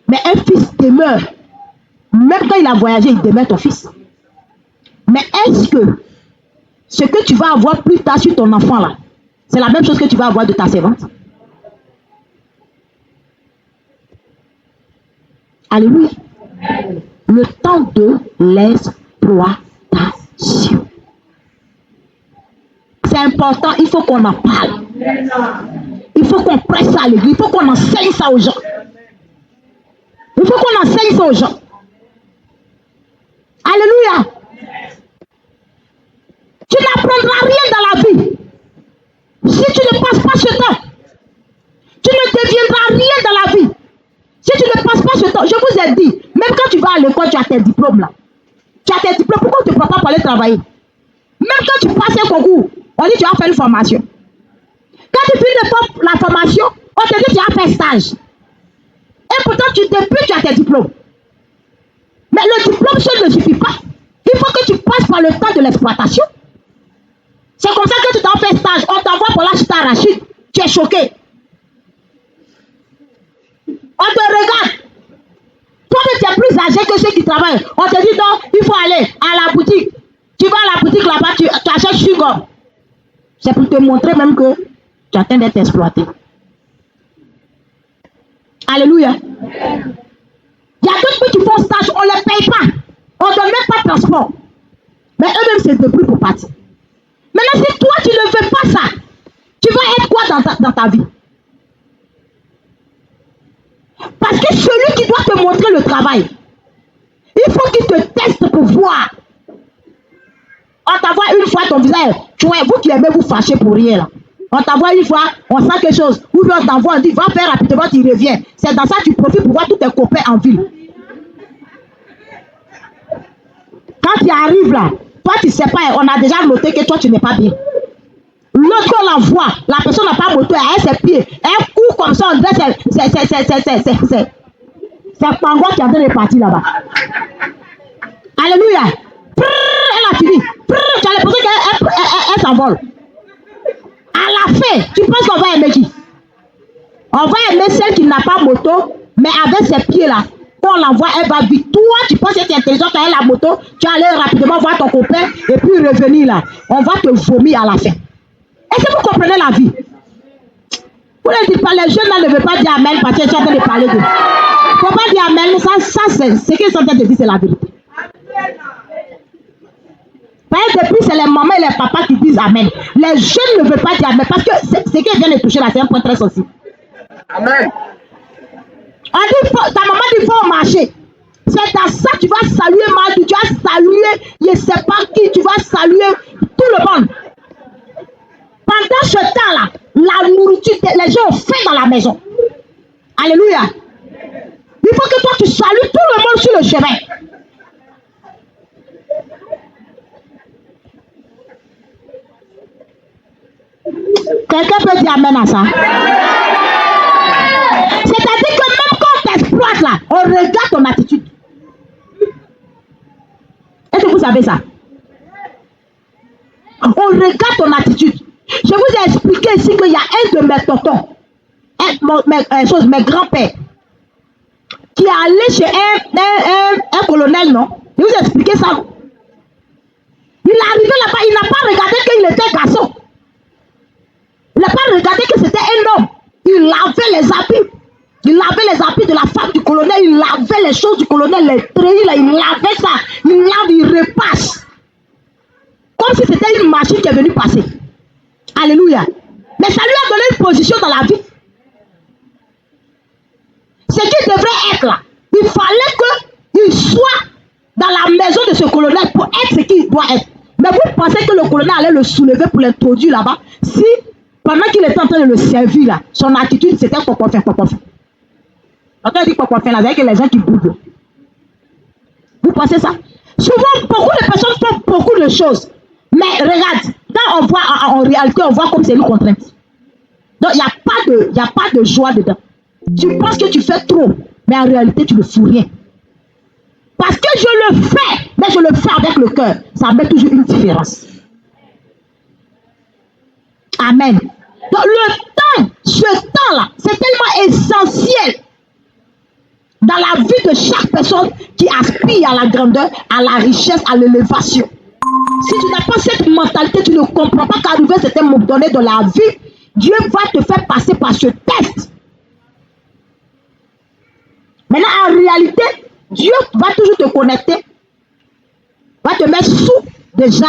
Mais un fils demeure. Même quand il a voyagé, il demeure ton fils. Mais est-ce que ce que tu vas avoir plus tard sur ton enfant là, c'est la même chose que tu vas avoir de ta servante? Alléluia. Le temps de l'exploitation. C'est important, il faut qu'on en parle. Il faut qu'on presse ça à l'église, il faut qu'on enseigne ça aux gens. Il faut qu'on enseigne ça aux gens. Alléluia. Tu n'apprendras rien dans la vie si tu ne passes pas ce temps. Tu ne deviendras rien dans la vie si tu ne passes pas ce temps. Je vous ai dit, même quand tu vas à l'école, tu as tes diplômes là. Tu as tes diplômes, pourquoi tu ne peux pas aller travailler? Même quand tu passes un concours, on dit tu vas faire une formation. Quand tu finis la formation, on te dit tu vas faire stage. Et pourtant, depuis tu as tes diplômes. Mais le diplôme seul ne suffit pas. Il faut que tu passes par le temps de l'exploitation. C'est comme ça que tu t'en fais stage. On t'envoie pour l'acheter arachide. Tu es choqué. On te regarde. Toi, tu es plus âgé que ceux qui travaillent. On te dit non, il faut aller à la boutique. Tu vas à la boutique là-bas, tu achètes chewing-gum. C'est pour te montrer même que tu es en train d'être exploité. Alléluia. Il y a d'autres qui font stage, on ne les paye pas. On ne donne même pas de transport. Mais eux-mêmes se débrouillent pour partir. Maintenant, si toi, tu ne veux pas ça, tu vas être quoi dans ta vie? Parce que celui qui doit te montrer le travail, il faut qu'il te teste pour voir. On t'envoie une fois ton visage. Tu vois, vous qui aimez vous fâcher pour rien là. On t'envoie une fois, on sent quelque chose. Ou bien on t'envoie, on dit, va faire rapidement, tu reviens. C'est dans ça que tu profites pour voir tous tes copains en ville. Quand tu arrives là, toi tu ne sais pas, on a déjà noté que toi tu n'es pas bien. L'autre on l'envoie, la personne n'a pas moto, elle a ses pieds. Elle court comme ça, on dirait c'est Pango qui est en train de partir là-bas. Alléluia. Elle a fini. Tu as l'impression qu'elle s'envole. À la fin, tu penses qu'on va aimer qui? On va aimer celle qui n'a pas moto, mais avec ses pieds là. On l'envoie, elle va vite. Toi, tu penses que tu es intelligent, tu as la moto, tu vas aller rapidement voir ton copain et puis revenir là. On va te vomir à la fin. Est-ce que vous comprenez la vie? Vous ne dites pas, les jeunes là ne veulent pas dire amen parce qu'ils sont en train de parler d'eux. Il ne faut pas dire amen, ça c'est ce qu'ils sont en train de dire, c'est la vérité. Parce que depuis, c'est les mamans et les papas qui disent amen. Les jeunes ne veulent pas dire amen parce que ce qu'ils viennent de toucher là, c'est un point très sensible. Amen. On dit, ta maman dit, il faut marcher. C'est dans ça que tu vas saluer Madu, tu vas saluer, je ne sais pas qui, tu vas saluer tout le monde. Pendant ce temps-là, la nourriture, les gens ont faim dans la maison. Alléluia. Il faut que toi, tu salues tout le monde sur le chemin. Quelqu'un peut dire amen à ça? C'est-à-dire que même quand on t'exploite là, on regarde ton attitude. Est-ce que vous savez ça? On regarde ton attitude. Je vous ai expliqué ici qu'il y a un de mes tontons, mes grands-pères, qui est allé chez un colonel, non? Je vous ai expliqué ça. Il est arrivé là-bas, il n'a pas regardé qu'il était garçon. Il n'a pas regardé que c'était un homme. Il lavait les habits. Il lavait les habits de la femme du colonel. Il lavait les choses du colonel, les treillis, là, il lavait ça. Il lave, il repasse. Comme si c'était une machine qui est venue passer. Alléluia. Mais ça lui a donné une position dans la vie. Ce qui devrait être là, il fallait qu'il soit dans la maison de ce colonel pour être ce qu'il doit être. Mais vous pensez que le colonel allait le soulever pour l'introduire là-bas si pendant qu'il était en train de le servir là, son attitude c'était popofin. Quand on dit popofin là, c'est que les gens qui bougent. Vous pensez ça? Souvent, beaucoup de personnes font beaucoup de choses. Mais regarde, quand on voit en réalité, on voit comme c'est une contrainte. Donc, il n'y a pas de joie dedans. Tu penses que tu fais trop, mais en réalité, tu ne fous rien. Parce que je le fais, mais je le fais avec le cœur. Ça met toujours une différence. Amen. Donc, ce temps-là, c'est tellement essentiel dans la vie de chaque personne qui aspire à la grandeur, à la richesse, à l'élévation. Si tu n'as pas cette mentalité, tu ne comprends pas qu'arriver à certains moments donnés dans la vie, Dieu va te faire passer par ce test. Maintenant, en réalité, Dieu va toujours te connecter, va te mettre sous déjà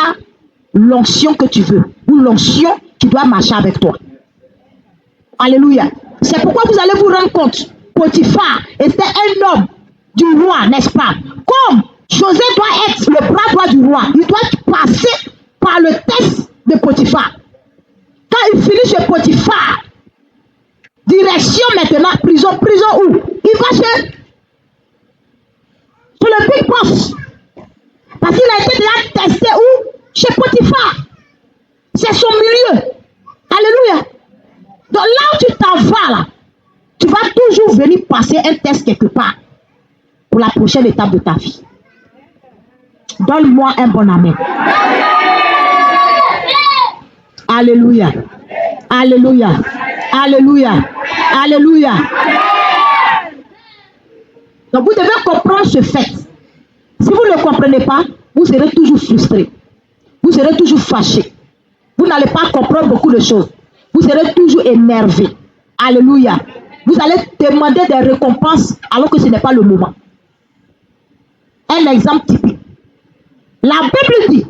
l'onction que tu veux, ou l'onction qui doit marcher avec toi. Alléluia. C'est pourquoi vous allez vous rendre compte, Potiphar était un homme du roi, n'est-ce pas? Comme José doit être le bras droit du roi, il doit passer par le test de Potiphar. Quand il finit chez Potiphar, direction maintenant, prison où? Il va chez le big boss. Parce qu'il a été déjà testé où? Chez Potiphar. C'est son milieu. Alléluia. Donc là où tu t'en vas là, tu vas toujours venir passer un test quelque part pour la prochaine étape de ta vie. Donne-moi un bon amen. Alléluia. Alléluia. Alléluia. Alléluia. Donc vous devez comprendre ce fait. Si vous ne le comprenez pas, vous serez toujours frustré. Vous serez toujours fâché. Vous n'allez pas comprendre beaucoup de choses. Vous serez toujours énervé. Alléluia. Vous allez demander des récompenses alors que ce n'est pas le moment. Un exemple typique. La Bible dit,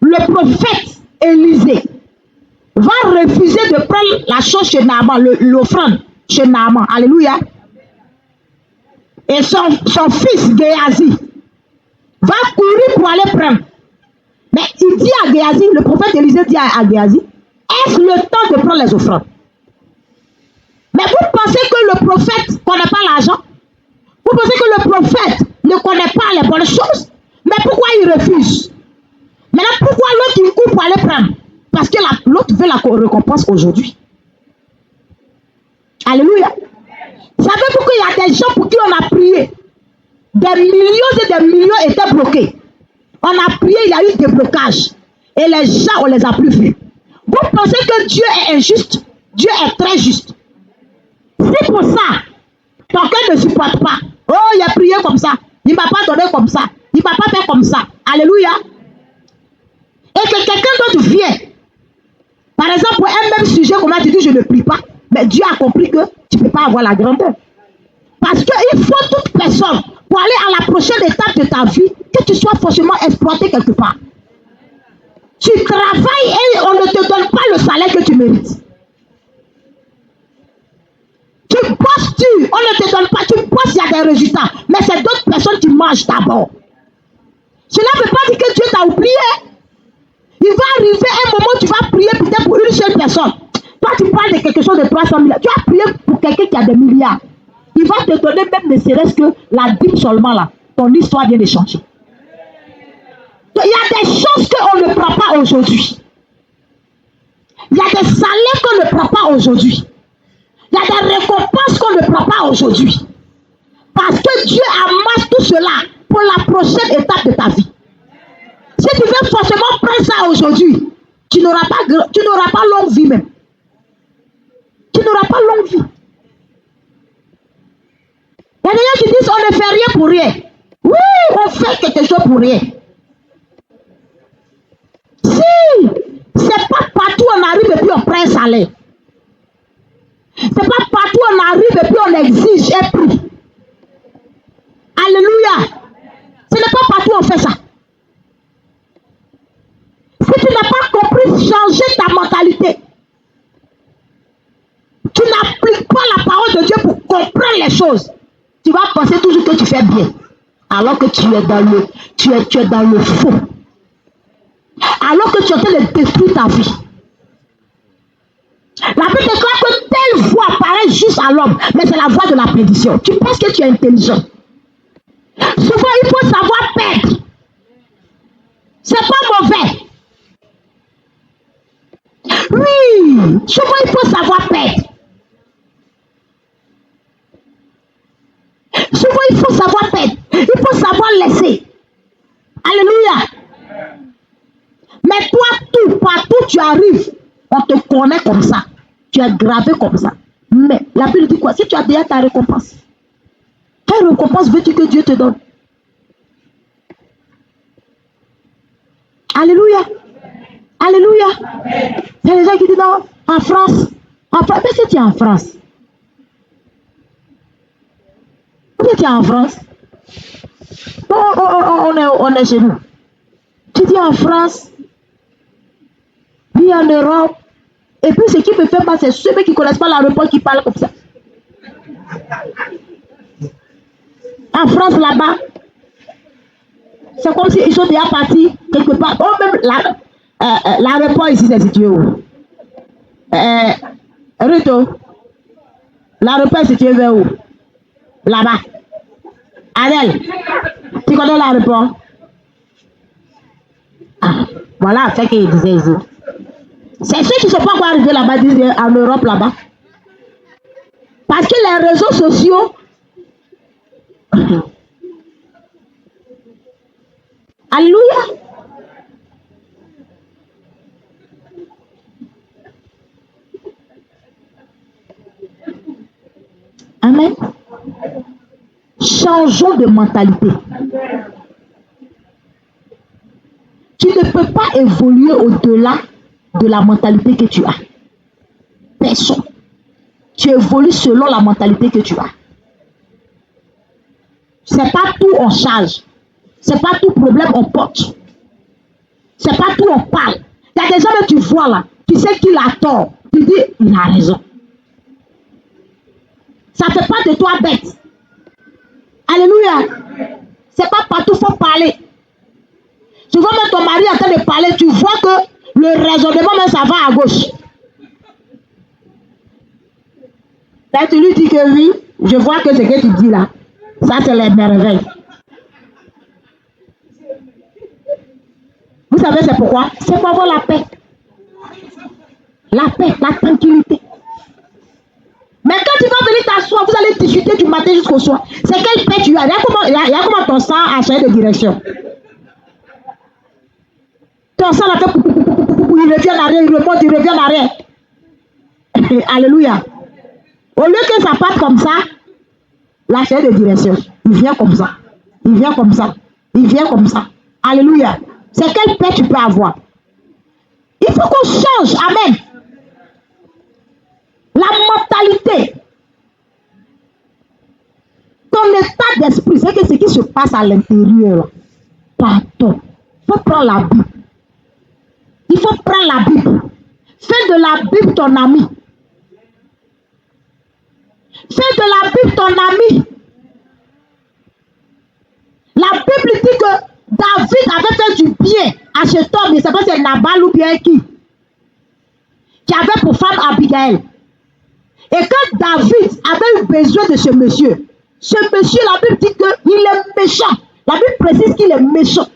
le prophète Élisée va refuser de prendre la chose chez Naaman, l'offrande chez Naaman. Alléluia. Et son fils Géasi va courir pour aller prendre. Mais il dit à Géasi, le prophète Élisée dit à Géasi, est-ce le temps de prendre les offrandes? Mais vous pensez que le prophète ne connaît pas l'argent? Vous pensez que le prophète ne connaît pas les bonnes choses? Mais pourquoi il refuse? Maintenant, pourquoi l'autre il court pour aller prendre? Parce que l'autre veut la récompense aujourd'hui. Alléluia. Savez-vous qu'il y a des gens pour qui on a prié? Des millions et des millions étaient bloqués. On a prié, il y a eu des blocages. Et les gens, on les a plus vus. Vous pensez que Dieu est injuste? Dieu est très juste. C'est pour ça, ton cœur ne supporte pas. Oh, il a prié comme ça. Il ne m'a pas donné comme ça. Il ne m'a pas fait comme ça. Alléluia. Et que quelqu'un d'autre vient. Par exemple, pour un même sujet, comme tu dis, je ne prie pas. Mais Dieu a compris que tu ne peux pas avoir la grandeur. Parce qu'il faut toute personne pour aller à la prochaine étape de ta vie, que tu sois forcément exploité quelque part. Tu travailles et on ne te donne pas le salaire que tu mérites. Tu bosses, on ne te donne pas, tu bosses, il y a des résultats. Mais c'est d'autres personnes qui mangent d'abord. Cela ne veut pas dire que Dieu t'a oublié. Il va arriver un moment où tu vas prier peut-être pour une seule personne. Toi, tu parles de quelque chose de 300 milliards. Tu vas prier pour quelqu'un qui a des milliards. Il va te donner même ne serait-ce que la dîme seulement là. Ton histoire vient de changer. Donc, il y a des choses qu'on ne prend pas aujourd'hui. Il y a des salaires qu'on ne prend pas aujourd'hui. Il y a des récompenses qu'on ne prend pas aujourd'hui. Parce que Dieu amasse tout cela pour la prochaine étape de ta vie. Si tu veux forcément prendre ça aujourd'hui, tu n'auras pas longue vie même. Tu n'auras pas longue vie. Il y a des gens qui disent on ne fait rien pour rien. Oui, on fait quelque chose pour rien. Si, c'est pas partout on arrive et puis on prend un salaire. C'est pas partout on arrive et puis on exige un prix. Alléluia. Ce n'est pas partout on fait ça. Si tu n'as pas compris changer ta mentalité, tu n'appliques pas la parole de Dieu pour comprendre les choses, tu vas penser toujours que tu fais bien, alors que tu es dans le faux. Alors que tu es en train de détruire ta vie. La Bible déclare que telle voix paraît juste à l'homme, mais c'est la voix de la perdition. Tu penses que tu es intelligent. Souvent, il faut savoir perdre. C'est pas mauvais. Oui, souvent, il faut savoir perdre. Souvent, il faut savoir perdre. Il faut savoir laisser. Alléluia. Mais toi, partout tu arrives, on te connaît comme ça. Tu es gravé comme ça. Mais la Bible dit quoi? Si tu as déjà ta récompense, quelle récompense veux-tu que Dieu te donne? Alléluia. Alléluia. Il y a des gens qui disent non, en France. Mais si tu es en France. Où tu es en France? On est chez nous. Tu dis en France. Ni en Europe. Et puis ce qui me fait mal, c'est ceux qui ne connaissent pas la réponse qui parlent comme ça. En France, là-bas, c'est comme s'ils sont déjà partis quelque part. Oh, même la réponse ici, c'est situé où? Rito, la réponse est située vers où? Là-bas. Adèle, tu connais la réponse? Ah, voilà ce qu'il disait ici. C'est ceux qui ne sont pas encore arrivés là-bas, disent en Europe là-bas. Parce que les réseaux sociaux. Alléluia. Amen. Changeons de mentalité. Tu ne peux pas évoluer au-delà de la mentalité que tu as. Personne. Tu évolues selon la mentalité que tu as. C'est pas tout on charge. C'est pas tout problème on porte. C'est pas tout on parle. Il y a des gens que tu vois là, tu sais qu'il a tort. Tu dis, il a raison. Ça ne fait pas de toi bête. Alléluia. C'est pas partout qu'il faut parler. Souvent même ton mari est en train de parler, tu vois que le raisonnement, même ça va à gauche. Là, tu lui dis que oui, je vois que ce que tu dis là, ça c'est les merveilles. Vous savez c'est pourquoi? C'est pour avoir la paix. La paix, la tranquillité. Mais quand tu vas venir t'asseoir, vous allez discuter du matin jusqu'au soir. C'est quelle paix tu as? Il y a comment ton sang a changé de direction. Ton sang a fait il revient en arrière, il remonte, il revient en arrière. Alléluia. Au lieu que ça parte comme ça, la chaîne de direction, il vient comme ça. Il vient comme ça. Il vient comme ça. Alléluia. C'est quelle paix tu peux avoir? Il faut qu'on change. Amen. La mentalité. Ton état d'esprit, c'est que ce qui se passe à l'intérieur. Pardon. Il faut prendre la Bible. Il faut prendre la Bible. Fais de la Bible ton ami. Fais de la Bible ton ami. La Bible dit que David avait fait du bien à cet homme. Je ne sais pas si c'est Nabal ou bien qui avait pour femme Abigail. Et quand David avait eu besoin de ce monsieur, la Bible dit qu'il est méchant. La Bible précise qu'il est méchant.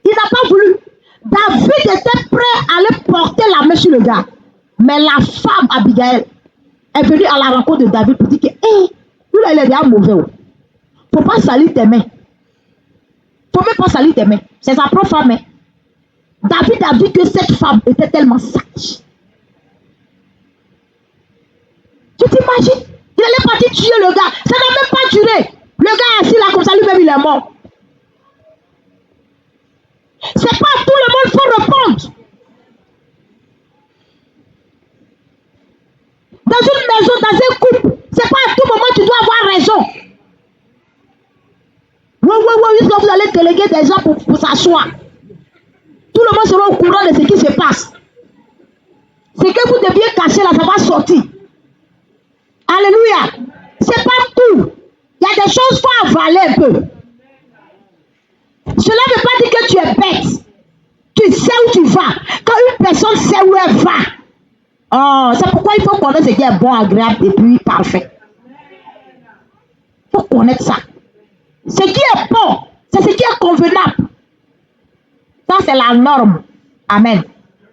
Il n'a pas voulu. David était prêt à aller porter la main sur le gars. Mais la femme Abigail est venue à la rencontre de David pour dire que, lui là, il est déjà mauvais. Faut pas salir tes mains. Faut même pas salir tes mains. C'est sa propre femme. David a vu que cette femme était tellement sage. Tu t'imagines? Il allait partir tuer le gars. Ça n'a même pas duré. Le gars est assis là comme ça, lui-même il est mort. C'est pas à tout le monde qu'il faut répondre. Dans une maison, dans un couple, c'est pas à tout moment que tu dois avoir raison. Oui, vous allez déléguer des gens pour s'asseoir. Tout le monde sera au courant de ce qui se passe. Ce que vous deviez cacher là, ça va sortir. Alléluia. C'est pas tout. Il y a des choses qu'il faut avaler un peu. Cela ne veut pas dire que tu es bête. Tu sais où tu vas. Quand une personne sait où elle va, c'est pourquoi il faut connaître ce qui est bon, agréable et puis parfait. Il faut connaître ça. Ce qui est bon, c'est ce qui est convenable. Ça, c'est la norme. Amen.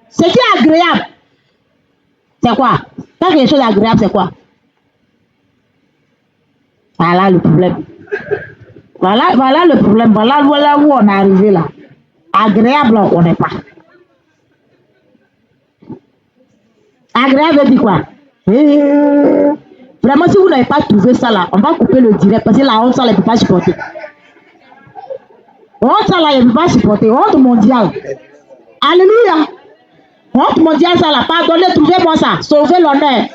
Ce qui est agréable, c'est quoi? Quand quelque chose agréable, c'est quoi? Voilà le problème. Voilà le problème. Voilà où on est arrivé là. Agréable, on ne connaît pas. Agréable veut dire quoi? Vraiment, si vous n'avez pas trouvé ça là, on va couper le direct parce que la honte, ça ne peut pas supporter. Honte, ça là, il ne peut pas supporter. Honte mondiale. Alléluia. Honte mondiale, ça là. Pardonnez, trouvez-moi ça. Sauvez l'honneur.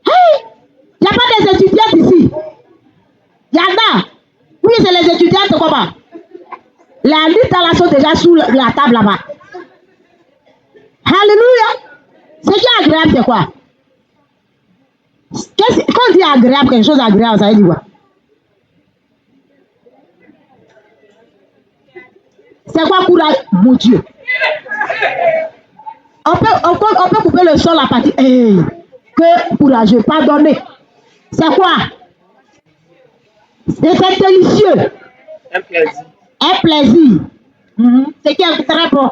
Hey! Il n'y a pas des étudiantes ici. Il y en a. Oui, c'est les étudiantes comment? La lutte à la sont déjà sous la table là-bas. Alléluia. Ce qui est agréable, c'est quoi? Quand on dit agréable, quelque chose d'agréable, ça veut dire quoi? C'est quoi courage? Mon Dieu. On peut couper le sol à partir. Que courageux, pardonnez. C'est quoi? C'est délicieux. Un plaisir. Un plaisir. C'est qui est très bon.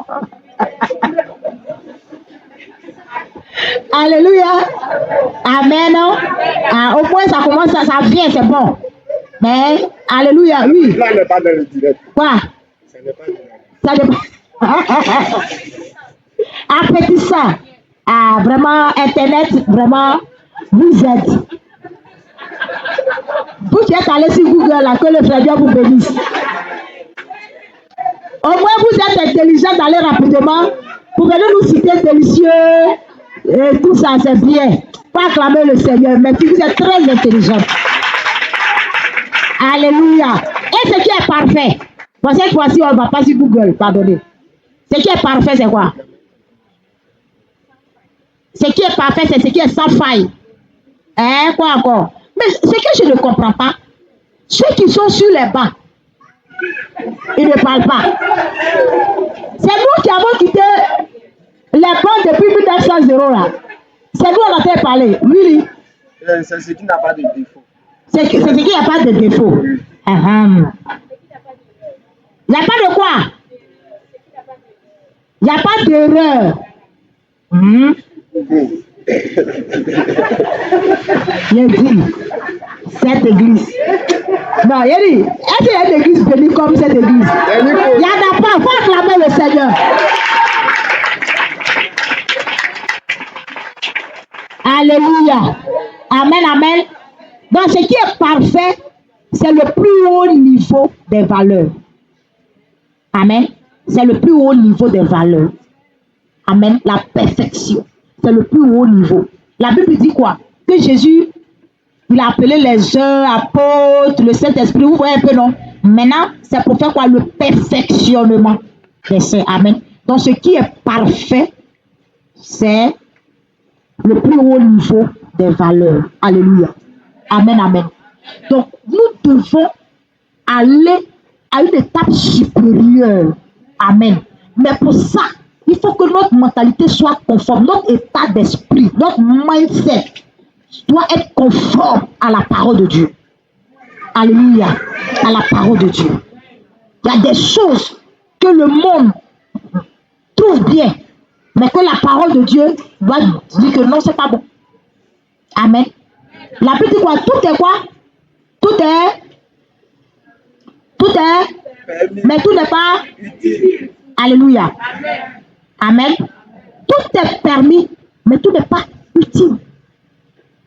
Alléluia. Amen. Au moins ça commence, ça vient, c'est bon. Mais, alléluia, oui. Là, on n'est pas dans le direct. Quoi? Ça n'est pas direct. Ça dépend. Appétissant. Vraiment, Internet, vraiment, vous aide. Vous qui êtes allé sur Google, là, que le frère Dieu vous bénisse. Au moins, vous êtes intelligent d'aller rapidement. Vous venez nous citer délicieux. Et tout ça, c'est bien. Pas acclamer le Seigneur, mais si vous êtes très intelligent. Alléluia. Et ce qui est parfait. Pour cette fois-ci, on ne va pas sur Google, pardonnez. Ce qui est parfait, c'est quoi? Ce qui est parfait, c'est ce qui est sans faille. Quoi encore? Mais ce que je ne comprends pas, ceux qui sont sur les bancs, ils ne parlent pas. C'est nous qui avons quitté les bancs depuis 1900 là. C'est nous on a fait parler. Oui. C'est ce qui n'a pas de défaut. C'est ce qui n'a pas de défaut. Il n'y a pas de quoi? Il n'y a pas d'erreur. Il a dit, cette église. Non, il a dit, est-ce qu'il y a une église bénie comme cette église? Il n'y en a pas, il faut acclamer le Seigneur. Alléluia. Amen, amen. Donc, ce qui est parfait, c'est le plus haut niveau des valeurs. Amen. C'est le plus haut niveau des valeurs. Amen. La perfection. C'est le plus haut niveau. La Bible dit quoi? Que Jésus, il a appelé les uns apôtres, le Saint-Esprit. Vous voyez un peu, non? Maintenant, c'est pour faire quoi? Le perfectionnement des saints. Amen. Donc, ce qui est parfait, c'est le plus haut niveau des valeurs. Alléluia. Amen, amen. Donc, nous devons aller à une étape supérieure. Amen. Mais pour ça, il faut que notre mentalité soit conforme, notre état d'esprit, notre mindset doit être conforme à la parole de Dieu. Alléluia. À la parole de Dieu. Il y a des choses que le monde trouve bien. Mais que la parole de Dieu doit dire que non, c'est pas bon. Amen. La Bible dit quoi? Tout est quoi? Tout est. Mais tout n'est pas. Alléluia. Amen. Tout est permis, mais tout n'est pas utile.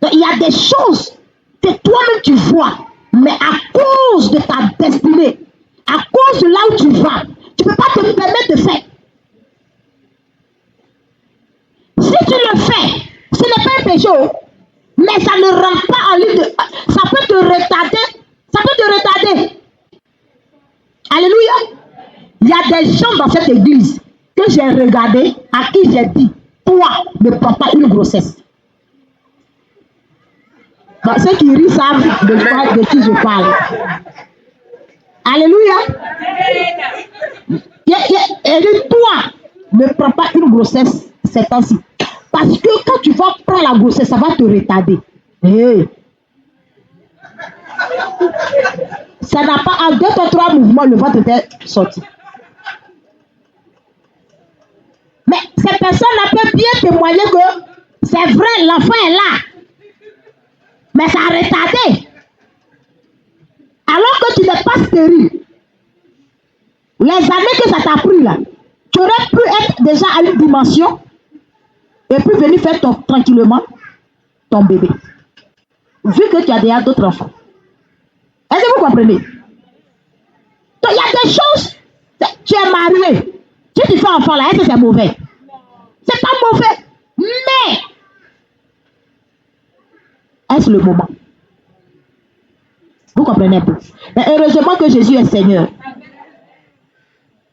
Donc, il y a des choses que toi-même tu vois, mais à cause de ta destinée, à cause de là où tu vas, tu ne peux pas te permettre de faire. Si tu le fais, ce n'est pas un péché, mais ça ne rentre pas en ligne de... Ça peut te retarder. Ça peut te retarder. Alléluia. Il y a des gens dans cette église que j'ai regardé, à qui j'ai dit, toi, ne prends pas une grossesse. Donc, ceux qui rient savent de qui je parle. Alléluia. Et dit, toi, ne prends pas une grossesse ces temps-ci. Parce que quand tu vas prendre la grossesse, ça va te retarder. Hey. Ça n'a pas, en 2 ou 3 mouvements, le ventre était sorti. Mais ces personnes-là peuvent bien témoigner que c'est vrai, l'enfant est là. Mais ça a retardé. Alors que tu n'es pas stérile. Les années que ça t'a pris là, tu aurais pu être déjà à une dimension et puis venir faire tranquillement ton bébé. Vu que tu as déjà d'autres enfants. Est-ce que vous comprenez? Donc il y a des choses. Tu es marié. Si tu fais enfant là, est-ce que c'est mauvais? C'est pas mauvais. Mais est-ce le moment? Vous comprenez un peu? Mais heureusement que Jésus est Seigneur.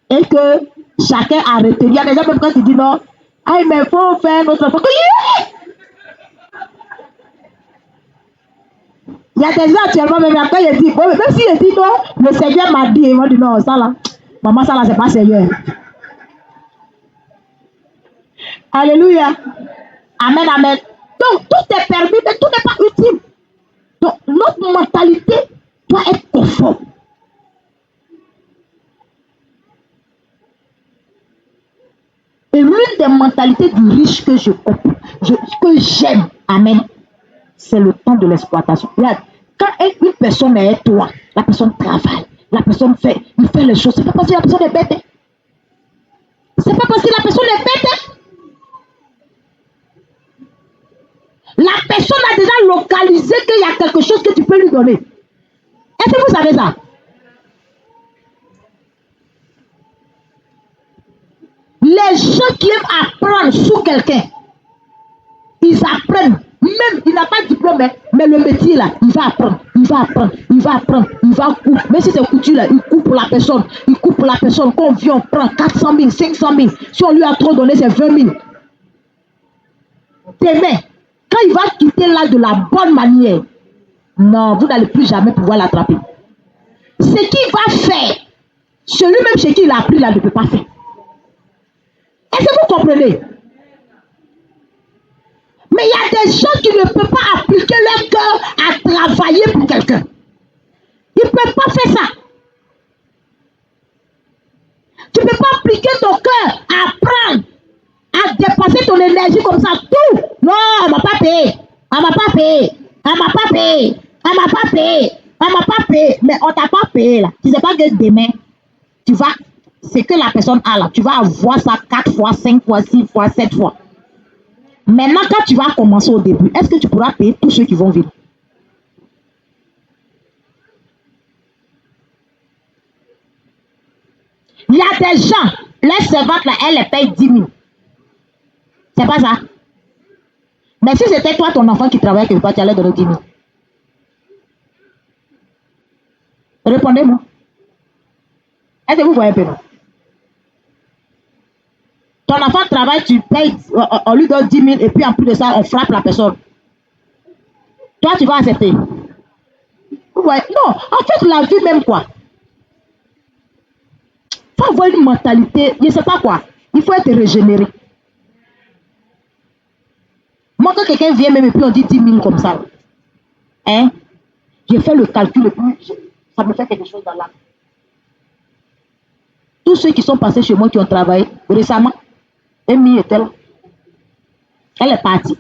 Et que chacun a retenu. Il y a des gens même quand tu dis non, ah mais il faut faire notre enfant. Il y a des gens actuellement, même après, ils disent, même si ils disent non, le Seigneur m'a dit, ils vont dire non, ça là, maman, ça là, c'est pas Seigneur. Alléluia. Amen, amen. Donc, tout est permis, mais tout n'est pas utile. Donc, notre mentalité doit être conforme. Et l'une des mentalités du riche que que j'aime, amen, c'est le temps de l'exploitation. Regarde, quand une personne est toi, la personne travaille, la personne fait les choses. C'est pas parce que la personne est bête. C'est pas parce que la personne est bête. La personne a déjà localisé qu'il y a quelque chose que tu peux lui donner. Est-ce que vous savez ça? Les gens qui aiment apprendre sous quelqu'un, ils apprennent. Même, il n'a pas de diplôme, mais le métier là, il va apprendre, il va couper. Même si c'est couture là, il coupe pour la personne. Quand on vient, on prend 400 000, 500 000. Si on lui a trop donné, c'est 20 000. Demain, quand il va quitter là de la bonne manière, non, vous n'allez plus jamais pouvoir l'attraper. Ce qu'il va faire, celui-même chez qui il a appris là ne peut pas faire. Est-ce que vous comprenez? Mais il y a des gens qui ne peuvent pas appliquer leur cœur à travailler pour quelqu'un. Ils ne peuvent pas faire ça. Tu ne peux pas appliquer ton cœur à apprendre, à dépasser ton énergie comme ça. Tout. Non, on ne m'a pas payé. On ne m'a pas payé. On ne m'a pas payé. On ne m'a pas payé. On ne m'a pas payé. Mais on ne t'a pas payé là. Tu ne sais pas que demain, tu vas, c'est que la personne a là. Tu vas avoir ça 4 fois, 5 fois, 6 fois, 7 fois. Maintenant, quand tu vas commencer au début, est-ce que tu pourras payer tous ceux qui vont venir? Il y a des gens, les servantes là, elles les payent 10 000. C'est pas ça? Mais si c'était toi, ton enfant qui travaille quelque part, tu allais donner 10 000. Répondez-moi. Est-ce que vous voyez un peu? Ton enfant travaille, tu payes, on lui donne 10 000 et puis en plus de ça, on frappe la personne. Toi, tu vas accepter. Vous voyez? Non, en fait, la vie même quoi. Il faut avoir une mentalité, je ne sais pas quoi. Il faut être régénéré. Moi, quand quelqu'un vient même et puis on dit 10 000 comme ça, hein, j'ai fait le calcul et puis ça me fait quelque chose dans l'âme. Tous ceux qui sont passés chez moi qui ont travaillé récemment, Amy était là. Elle est partie.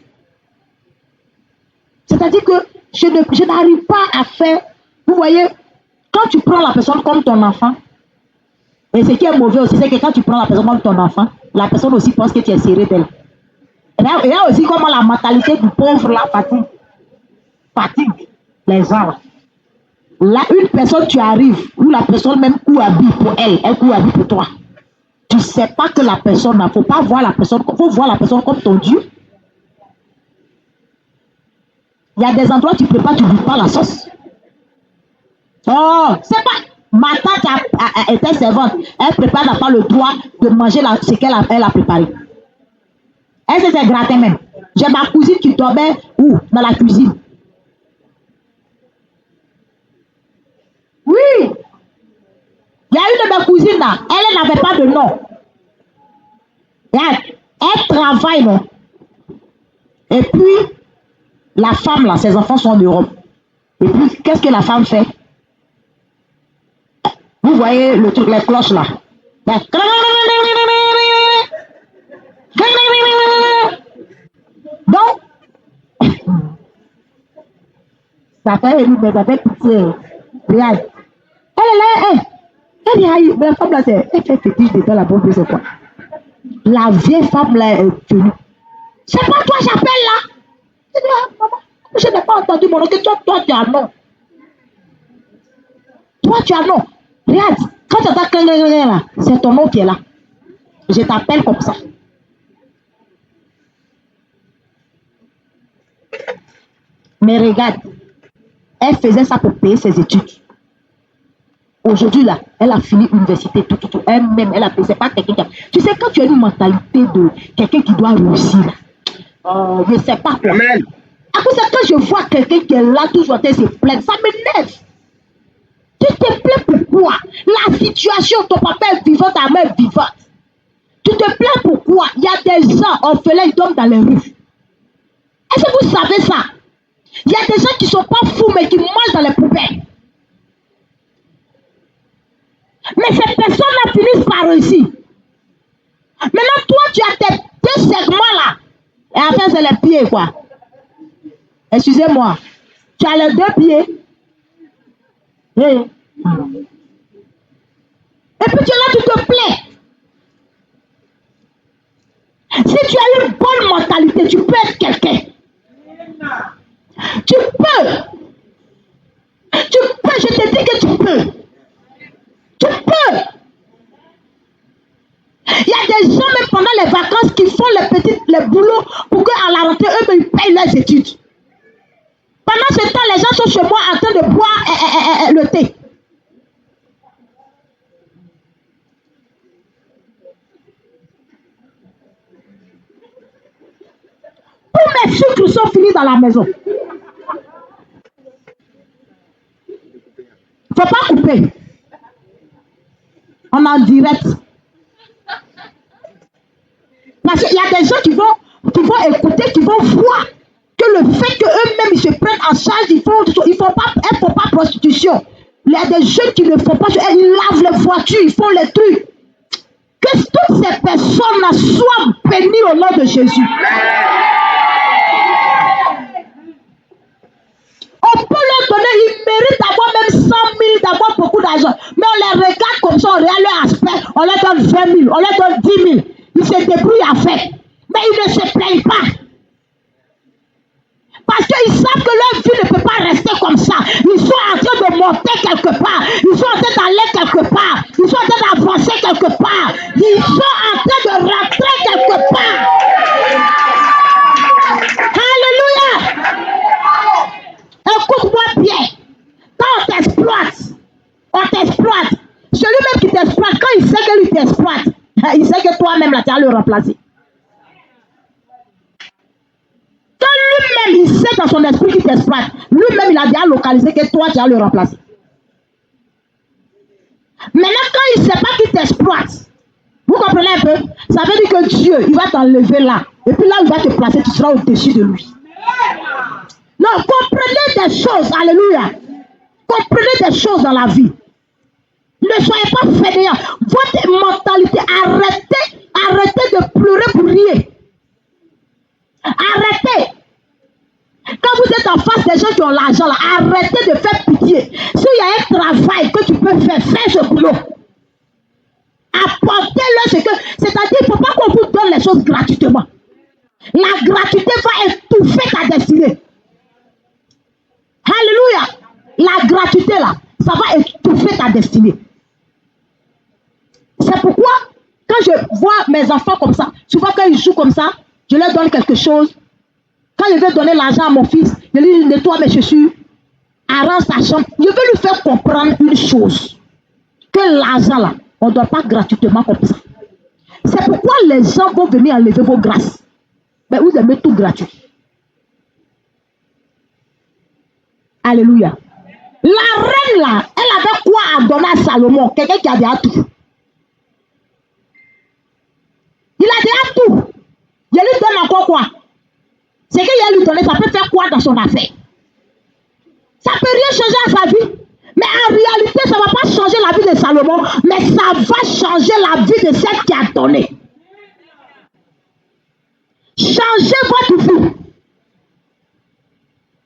C'est-à-dire que je n'arrive pas à faire. Vous voyez, quand tu prends la personne comme ton enfant, et ce qui est mauvais aussi, c'est que quand tu prends la personne comme ton enfant, la personne aussi pense que tu es serré d'elle. Et là aussi comment la mentalité du pauvre là fatigue les gens là. Là, une personne, tu arrives, ou la personne même cohabite pour elle cohabite pour toi. Tu ne sais pas que la personne, il ne faut pas voir la personne, il faut voir la personne comme ton Dieu. Il y a des endroits où tu prépares, tu ne goûtes pas la sauce. Oh, c'est pas. Ma tante était servante. Elle prépare, n'a pas le droit de manger ce qu'elle a préparé. Elle s'est grattée même. J'ai ma cousine qui dormait où? Dans la cuisine. Oui. Il y a une de mes cousines là. Elle n'avait pas de nom. Elle travaille, non? Et puis, la femme là, ses enfants sont en Europe. Et puis, qu'est-ce que la femme fait? Vous voyez le truc, les cloches là. Donc, ça fait une mais avec pitié. Regarde. Elle est là, elle dit, la femme là, elle fait fétiche dedans la bombe, c'est quoi? La vieille femme là est venue. C'est pas toi, j'appelle là. Je dis, ah, maman, je n'ai pas entendu mon nom, que toi tu as non. Toi tu as non. Regarde, quand tu entends là, c'est ton nom qui est là. Je t'appelle comme ça. Mais regarde, elle faisait ça pour payer ses études. Aujourd'hui, là, elle a fini l'université, tout. Elle-même, elle a payé. C'est pas quelqu'un qui a... Tu sais, quand tu as une mentalité de quelqu'un qui doit réussir, là, je ne sais pas quoi. Amen. Après ça, quand je vois quelqu'un qui est là, toujours en train de se plaindre, ça m'énerve. Tu te plains pourquoi? La situation, ton papa est vivant, ta mère est vivante. Tu te plains pourquoi? Il y a des gens orphelins, ils dorment dans les rues. Est-ce que vous savez ça? Il y a des gens qui ne sont pas fous, mais qui mangent dans les poubelles. Mais ces personnes-là finissent par réussir. Maintenant, toi, tu as tes deux segments-là. Et enfin, c'est les pieds, quoi. Excusez-moi. Tu as les deux pieds. Et puis tu es là, tu te plais. Si tu as une bonne mentalité, tu peux être quelqu'un. Tu peux. Je te dis que tu peux. Tu peux. Il y a des gens, même pendant les vacances, qui font les boulots pour qu'à la rentrée, eux, ils payent leurs études. Pendant ce temps, les gens sont chez moi en train de boire le thé. Tous mes sucres sont finis dans la maison. Il ne faut pas couper. On est en direct. Parce qu'il y a des gens qui vont écouter, qui vont voir que le fait qu'eux-mêmes ils se prennent en charge, ils font pas prostitution. Il y a des jeunes qui ne font pas, ils lavent les voitures, ils font les trucs. Que toutes ces personnes-là soient bénies au nom de Jésus. On peut leur donner, ils méritent d'avoir même 100 000, d'avoir beaucoup d'argent. Mais on les regarde comme ça, on regarde leur aspect, on leur donne 20 000, on leur donne 10 000. Ils se débrouillent à faire. Mais ils ne se plaignent pas. Parce qu'ils savent que leur vie ne peut pas rester comme ça. Ils sont en train de monter quelque part. Ils sont en train d'aller quelque part. Ils sont en train d'avancer quelque part. Ils sont en train de rentrer quelque part. Alléluia. Écoute-moi bien. Quand on t'exploite. Celui-même qui t'exploite, quand il sait que lui t'exploite, il sait que toi-même là, tu vas le remplacer. Quand lui-même, il sait dans son esprit qu'il t'exploite, lui-même, il a déjà localisé que toi, tu vas le remplacer. Maintenant, quand il ne sait pas qu'il t'exploite, vous comprenez un peu? Ça veut dire que Dieu, il va t'enlever là. Et puis là, il va te placer, tu seras au-dessus de lui. Non, comprenez des choses, alléluia. Comprenez des choses dans la vie. Ne soyez pas fainéants. Votre mentalité, arrêtez de pleurer pour dans l'argent, là, arrêtez de faire pitié. S'il y a un travail que tu peux faire, fais ce boulot. Apportez-le ce que... C'est-à-dire, il ne faut pas qu'on vous donne les choses gratuitement. La gratuité va étouffer ta destinée. Alléluia. La gratuité, là, ça va étouffer ta destinée. C'est pourquoi, quand je vois mes enfants comme ça, souvent quand ils jouent comme ça, je leur donne quelque chose. Quand je veux donner l'argent à mon fils, je lui dis nettoie mes chaussures, arrange sa chambre. Je veux lui faire comprendre une chose. Que l'argent là, on ne donne pas gratuitement comme ça. C'est pourquoi les gens vont venir enlever vos grâces. Mais vous aimez tout gratuit. Alléluia. La reine là, elle avait quoi à donner à Salomon? Quelqu'un qui a déjà tout. Il a déjà tout. Je lui donne encore quoi? Ce qu'il a lui donné, ça peut faire quoi dans son affaire? Ça ne peut rien changer à sa vie. Mais en réalité, ça ne va pas changer la vie de Salomon, mais ça va changer la vie de celle qui a donné. Changez votre vie.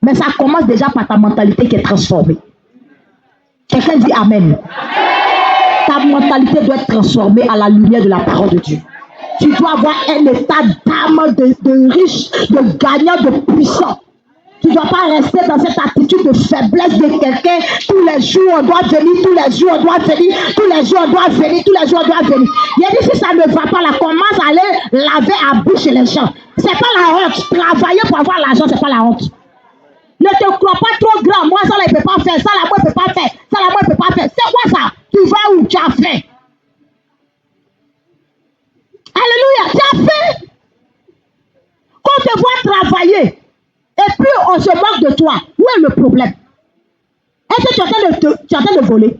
Mais ça commence déjà par ta mentalité qui est transformée. Quelqu'un dit Amen. Ta mentalité doit être transformée à la lumière de la parole de Dieu. Tu dois avoir un état d'âme de riche, de gagnant, de puissant. Tu ne dois pas rester dans cette attitude de faiblesse de quelqu'un. Tous les jours, on doit venir, tous les jours, on doit venir, tous les jours, on doit venir, tous les jours, on doit venir. Il a dit, si ça ne va pas, là, commence à aller laver à bouche les gens. Ce n'est pas la honte. Travailler pour avoir l'argent, ce n'est pas la honte. Ne te crois pas trop grand. Moi, ça, là, il ne peut pas faire. Ça, là, moi, il ne peut pas faire. Ça, là, moi, il ne peut pas faire. C'est quoi ça? Tu vas où tu as fait? Alléluia, tu as fait. On te voit travailler. Et puis, on se moque de toi. Où est le problème? Est-ce que tu es en train de voler?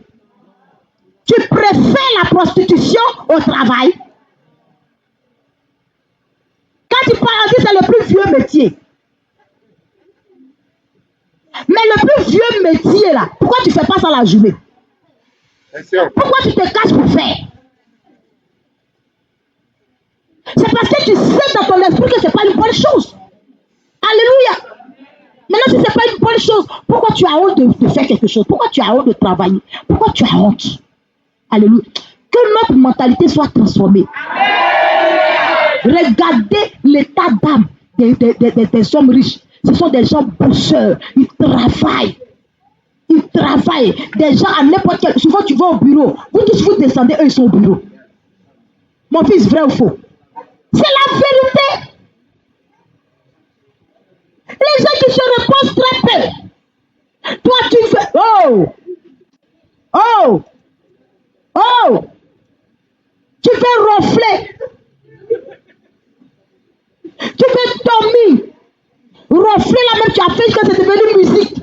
Tu préfères la prostitution au travail? Quand tu parles, c'est le plus vieux métier. Mais le plus vieux métier, là, pourquoi tu ne fais pas ça la journée? Pourquoi tu te caches pour faire? C'est parce que tu sais dans ton esprit que ce n'est pas une bonne chose. Alléluia. Maintenant, si ce n'est pas une bonne chose, pourquoi tu as honte de faire quelque chose? Pourquoi tu as honte de travailler? Pourquoi tu as honte? Alléluia. Que notre mentalité soit transformée. Regardez l'état d'âme des hommes riches. Ce sont des gens bosseurs. Ils travaillent. Ils travaillent. Des gens à n'importe quel... Souvent, tu vas au bureau. Vous tous, vous descendez, eux, ils sont au bureau. Mon fils, vrai ou faux? C'est la vérité. Les gens qui se reposent très peu. Toi, tu fais... Oh! Oh! Oh! Tu fais ronfler. Tu fais dormir. Ronfler là même, tu as fait que c'est devenu musique.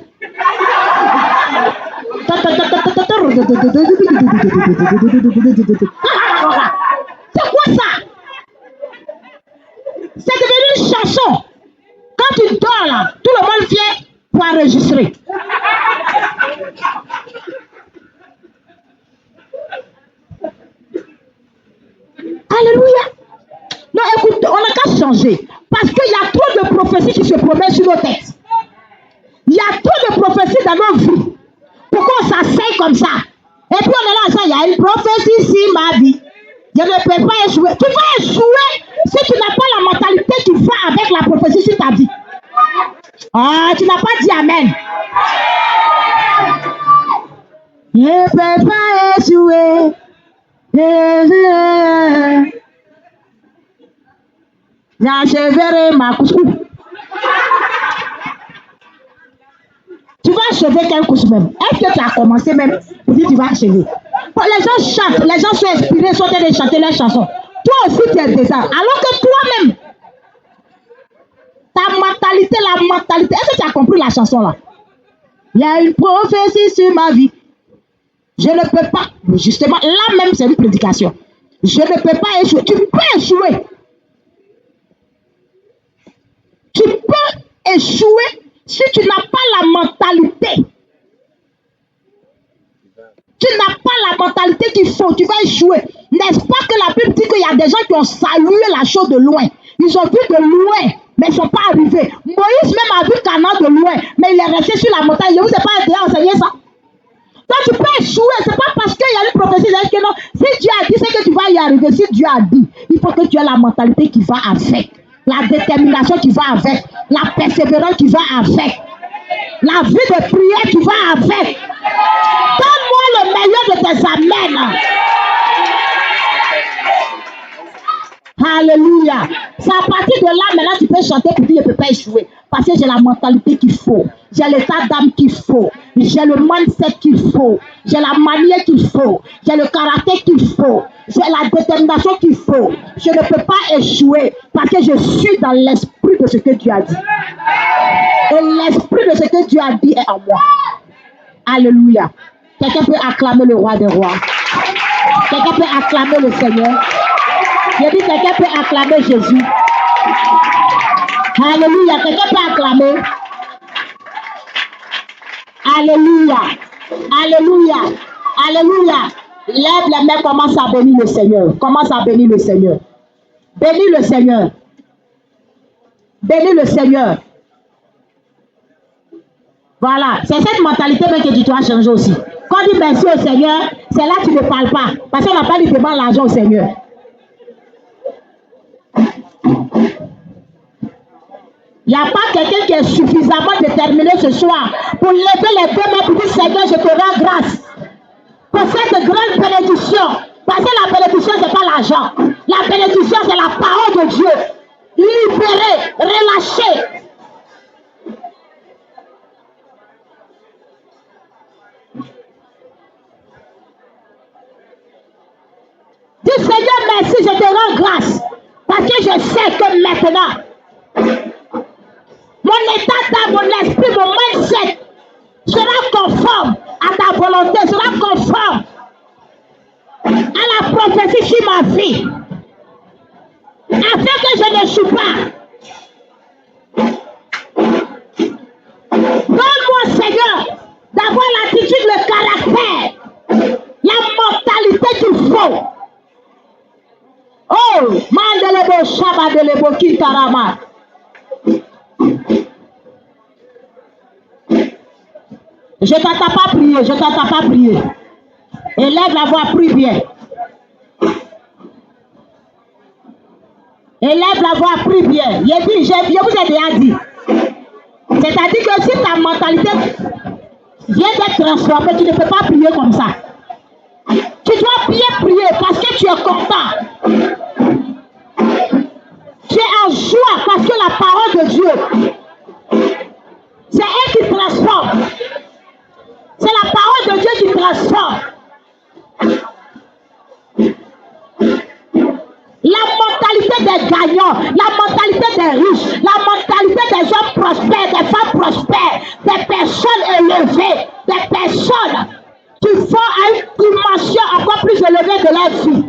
C'est quoi ça? C'est devenu une chanson. Quand tu dors là, tout le monde vient pour enregistrer. Alléluia. Non, écoute, on n'a qu'à changer. Parce qu'il y a trop de prophéties qui se promènent sur nos têtes. Il y a trop de prophéties dans nos vies. Pourquoi on s'asseye comme ça? Et puis on est là, il y a une prophétie sur ma vie. Je ne peux pas échouer. Tu vas échouer si tu n'as pas la mentalité qui va avec la prophétie sur ta vie. Ah, tu n'as pas dit Amen. Je ne peux pas échouer. J'achèverai ma couscous. Tu vas achever quel couscous même? Est-ce que tu as commencé même pour dire que tu vas achever? Bon, les gens chantent, les gens sont inspirés, sont en train de chanter leurs chansons. Toi aussi tu es déjà. Alors que toi-même, ta mentalité, est-ce que tu as compris la chanson là? Il y a une prophétie sur ma vie. Je ne peux pas. Justement, là même c'est une prédication. Je ne peux pas échouer. Tu peux échouer. Tu peux échouer si tu n'as pas la mentalité. Tu n'as pas la mentalité qu'il faut. Tu vas échouer. N'est-ce pas que la Bible dit qu'il y a des gens qui ont salué la chose de loin. Ils ont vu de loin mais ils ne sont pas arrivés. Moïse même a vu Canaan de loin, mais il est resté sur la montagne. Je ne vous ai pas déjà enseigné ça. Donc tu peux échouer, ce n'est pas parce qu'il y a une prophétie que non. Si Dieu a dit, c'est que tu vas y arriver. Si Dieu a dit, il faut que tu aies la mentalité qui va avec, la détermination qui va avec, la persévérance qui va avec, la vie de prière qui va avec. Donne-moi le meilleur de tes amens. Alléluia. C'est à partir de là, maintenant, tu peux chanter pour dire, je ne peux pas échouer. Parce que j'ai la mentalité qu'il faut. J'ai l'état d'âme qu'il faut. J'ai le mindset qu'il faut. J'ai la manière qu'il faut. J'ai le caractère qu'il faut. J'ai la détermination qu'il faut. Je ne peux pas échouer parce que je suis dans l'esprit de ce que Dieu a dit. Et l'esprit de ce que Dieu a dit est en moi. Alléluia. Quelqu'un peut acclamer le roi des rois. Quelqu'un peut acclamer le Seigneur. J'ai dit, quelqu'un peut acclamer Jésus. Alléluia. Quelqu'un peut acclamer. Alléluia. Alléluia. Alléluia. Lève les mains, commence à bénir le Seigneur. Commence à bénir le Seigneur. Bénis le Seigneur. Bénis le Seigneur. Voilà. C'est cette mentalité même que tu dois changer aussi. Quand on dit merci au Seigneur, c'est là que tu ne parles pas. Parce qu'on n'a pas dit demande l'argent au Seigneur. Il n'y a pas quelqu'un qui est suffisamment déterminé ce soir pour lever les deux mains pour dire Seigneur, je te rends grâce pour cette grande bénédiction. Parce que la bénédiction, ce n'est pas l'argent. La bénédiction, c'est la parole de Dieu. Libérée, relâchée. Dis Seigneur, merci, je te rends grâce. Parce que je sais que maintenant, mon état d'âme, mon esprit, mon mindset sera conforme à ta volonté, sera conforme à la prophétie sur ma vie. Afin que je ne suis pas. Donne-moi, Seigneur, d'avoir l'attitude, le caractère, la mentalité qu'il faut. Oh, Mandelebo Shabadelebo Kintarama. Je ne t'entends pas prier, je ne t'entends pas prier. Élève la voix, prie bien. Élève la voix, prie bien. Je vous ai déjà dit. C'est-à-dire que si ta mentalité vient d'être transformée, tu ne peux pas prier comme ça. Tu dois bien prier parce que tu es content. Tu es en joie parce que la parole de Dieu, c'est elle qui transforme. C'est la parole de Dieu qui transforme. La mentalité des gagnants, la mentalité des riches, la mentalité des hommes prospères, des femmes prospères, des personnes élevées, des personnes qui font à une dimension encore plus élevée de leur vie.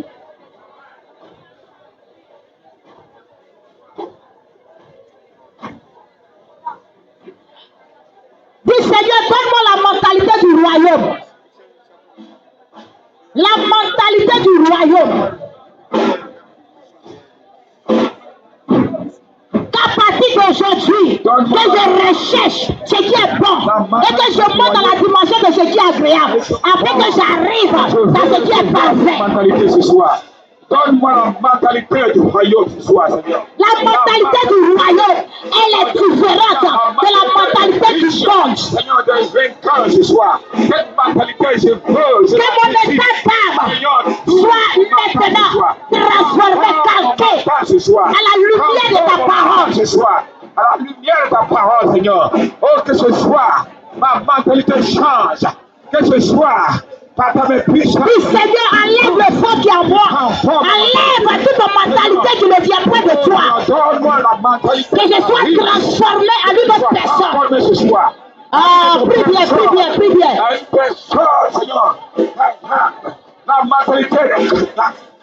Dis Seigneur, donne-moi la mentalité du royaume. La mentalité du royaume. Qu'à partir d'aujourd'hui, que je recherche ce qui est bon et que je monte dans la dimension de ce qui est agréable, afin que j'arrive dans ce qui est parfait. Donne-moi la mentalité du royaume ce soir, Seigneur. La mentalité du royaume, elle est différente de la mentalité du monde. Seigneur, de vainqueur ce soir. Cette mentalité, je veux. Que mon état d'âme soit maintenant transformé, calqué à la lumière de ta parole. Ce soir, à la lumière de ta parole, Seigneur. Oh, que ce soir, ma mentalité change. Que ce soir, oui, Seigneur, enlève le feu qui est en moi. Enlève toute mentalité qui ne vient pas de toi. Que je sois transformé en une autre personne. Ah, prie bien, prie bien, prie bien. La mentalité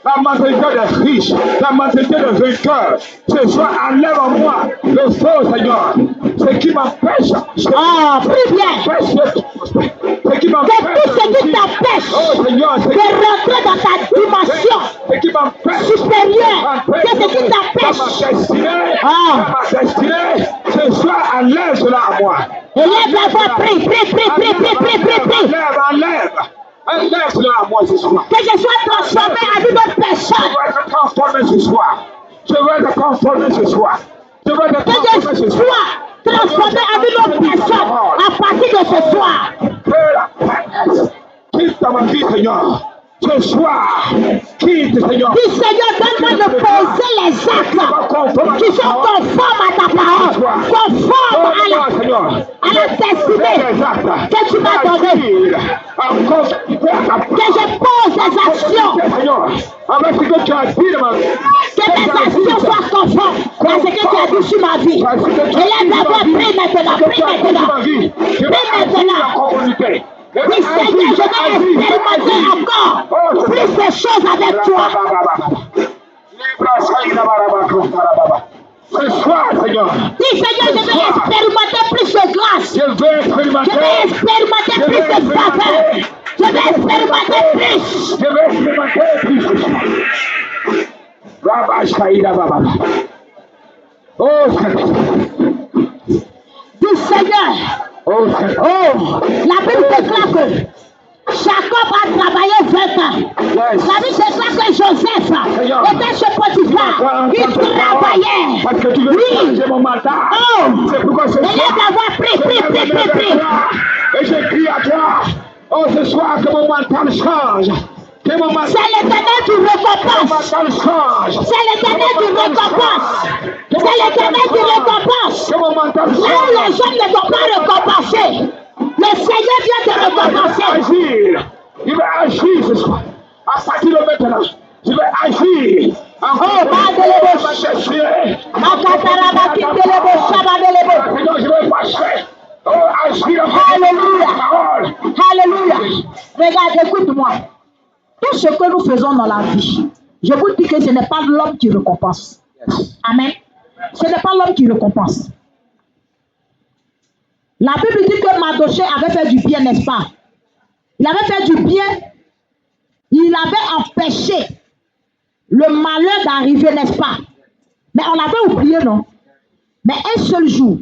la mentalité des riches, la mentalité des vainqueurs. Ce soir, enlève en moi le faux, Seigneur. Ce qui m'empêche. Prie bien. Ce qui m'empêche. Que tout ce qui t'empêche de rentrer dans ta dimension supérieure, que ce qui t'empêche. Ma destinée, ce soir, enlève cela à moi. Élève la voix, prie. Enlève cela à moi ce soir. Que je sois transformé en une autre personne. Je veux être transformé ce soir. Je veux être transformé ce soir. Je veux être transformé ce soir. Transformé en une autre personne à partir de ce soir. Que la paresse quitte dans ma vie, Seigneur. Ce soir, quitte, Seigneur. Dis, Seigneur, donne-moi de poser les actes qui sont conformes à ta parole, conformes à la destinée que tu m'as donnée. Que je pose des actions. Que mes actions soient conformes à ce que tu as dit sur ma vie. Élève la voix, prie maintenant. Oui, Seigneur, je vais expérimenter encore plus de choses avec toi. Ce soir, Seigneur. Oui, Seigneur, je vais expérimenter plus de grâce. Je vais expérimenter plus de faveur. Je vais expérimenter plus. Je vais expérimenter plus. Oh, Seigneur. Du Seigneur. La Bible déclare que Jacob a travaillé 20 ans. La Bible déclare que Joseph était chez Potiphar. Il travaillait. Parce que tu veux changer mon mandat. C'est pourquoi ce élève la voix, prie. Et je crie à toi. Ce soir que mon mental change. C'est l'éternel qui récompense. C'est l'éternel qui récompense. Là où les gens ne vont pas récompenser, le Seigneur vient te récompenser. Il va agir ce soir. À partir de maintenant, je vais agir. Je vais passer. Agir. Alléluia. Regarde, écoute-moi. Tout ce que nous faisons dans la vie, je vous dis que ce n'est pas l'homme qui récompense. Amen. Ce n'est pas l'homme qui récompense. La Bible dit que Mardochée avait fait du bien, n'est-ce pas? Il avait fait du bien. Il avait empêché le malheur d'arriver, n'est-ce pas? Mais on l'avait oublié, non? Mais un seul jour,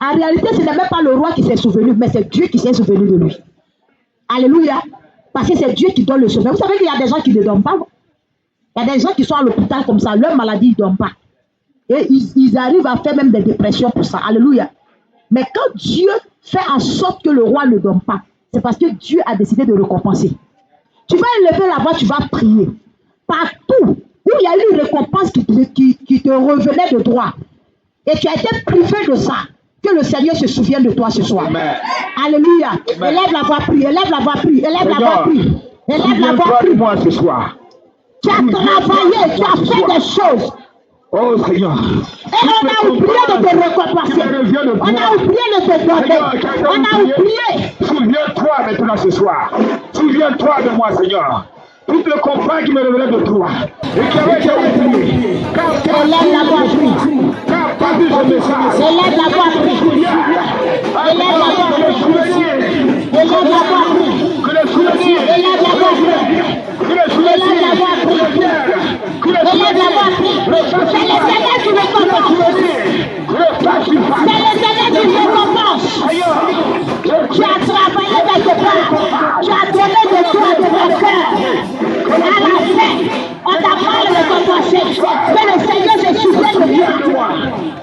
en réalité, ce n'est même pas le roi qui s'est souvenu, mais c'est Dieu qui s'est souvenu de lui. Alléluia. Parce que c'est Dieu qui donne le sommeil. Vous savez qu'il y a des gens qui ne dorment pas. Il y a des gens qui sont à l'hôpital comme ça. Leur maladie, ils ne dorment pas. Et ils arrivent à faire même des dépressions pour ça. Alléluia. Mais quand Dieu fait en sorte que le roi ne dorme pas, c'est parce que Dieu a décidé de récompenser. Tu vas élever la voix, tu vas prier. Partout où il y a eu une récompense qui te revenait de droit. Et tu as été privé de ça. Que le Seigneur se souvienne de toi ce soir. Amen. Alléluia. Amen. Élève la voix, prie. Élève la voix, prie. Élève la voix, prie. Élève la voix, prie. Moi ce soir. Tu as travaillé, tu as fait des choses. Oh Seigneur. Et on a oublié de te récompenser. On a oublié de te donner. On a oublié. Souviens-toi maintenant ce soir. Souviens-toi de moi, Seigneur. Toutes les combats qui me révélaient de toi. Et qui avaient été oubliés. Élève la voix, prie. Élève la voix, prie. Élève la voix, prie. Élève la voix, prie. Élève la voix, prie. Élève la voix, prie. Élève la voix, prie. C'est l'Éternel qui récompense. C'est l'Éternel qui récompense. Tu as travaillé quelque part. Tu as donné de toi, de ton cœur. À la fin, on t'a pas récompensé. Que le Seigneur se souvienne de toi.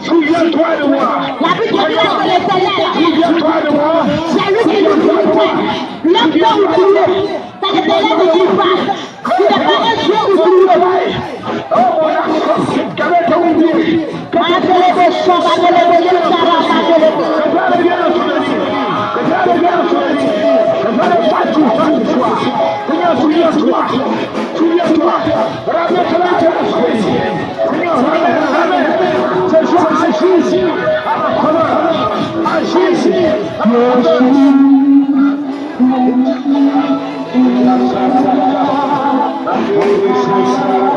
Souviens-toi de moi. La Bible dit que l'Éternel, Souviens-toi de moi. c'est lui qui nous soutient. L'homme doit oublier. C'est l'Éternel ne dit pas. Tu n'es pas un Dieu oublié. Oh mon âme, qu'avait été oublié. Souviens-toi. Souviens-toi. Seigneur, ramène. Ce soir, agis ici. Agis ici. Agis ici.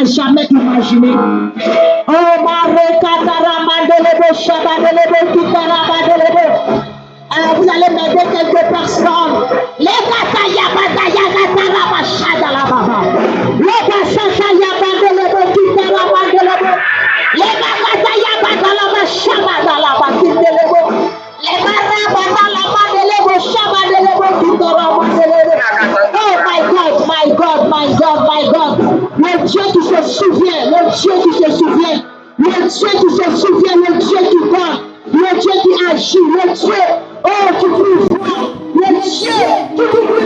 Jamais imaginé. Oh, alors vous allez m'aider quelques personnes. Les Kataya Badaya Gatara Machada la Baba. Les Kasataya Badelebo Kitara Badelebo. Les Bakataya Badala Machaba la Badelebo. Les Barabadala Badelebo Shabadelebo Kitara Badelebo. Oh my God, my God, my God, my God. Le Dieu qui se souvient, le Dieu qui se souvient, le Dieu qui se souvient, le Dieu qui donne, le Dieu qui agit, le Dieu, oh, qui prouve, le Dieu qui prouve,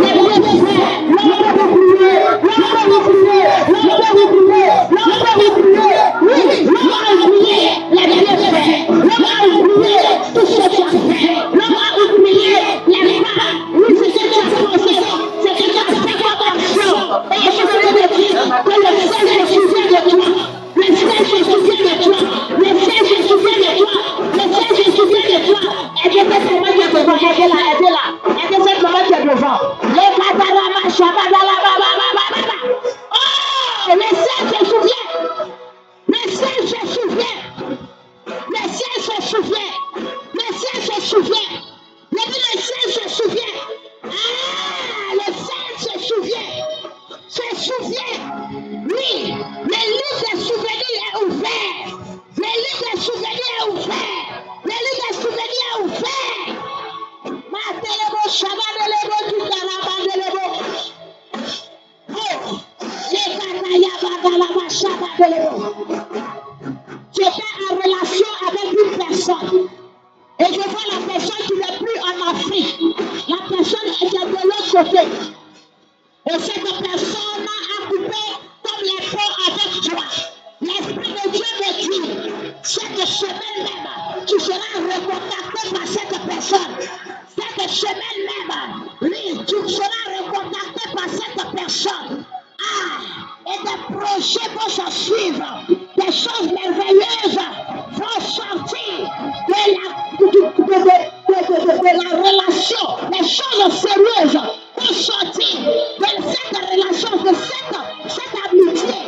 les bienfaits, l'on peut oublier, l'on peut oublier, l'on peut oublier, l'on peut oublier, oui, l'on a oublié les bienfaits, l'on a oublié tout ce que tu as fait, l'on a oublié les pas, oui, c'est ce que tu as pensé, c'est ce que tu as fait comme action, et je veux te dire que le ciel se souvient de toi, le ciel se souvient de toi, le ciel se souvient de toi, le ciel se souvient de toi, et de cette maman qui est devant, aidez-la, aidez-la, et de cette maman qui est devant, les Katarama, Shabadala, oh, le ciel se souvient, le ciel se souvient, le ciel se souvient, le ciel se souvient, le ciel se souvient, ah, le ciel se souvient, oui, le livre des souvenirs est ouvert, le livre des souvenirs est ouvert, le livre des souvenirs est ouvert. Matelebo, Shabadelebo, Tutarabadelebo. Oh, Lekataya Badalaba, Shabadelebo. J'étais en relation avec une personne. Et je vois la personne qui n'est plus en Afrique. La personne était de l'autre côté. Et cette personne a coupé comme les ponts avec toi. L'Esprit de Dieu me dit, cette semaine même, tu seras recontacté par cette personne. Cette semaine même, oui, tu seras recontacté par cette personne. Ah, et des projets vont se suivre. Des choses merveilleuses vont sortir de la relation. Les choses sérieuses vont sortir de cette relation, de cette amitié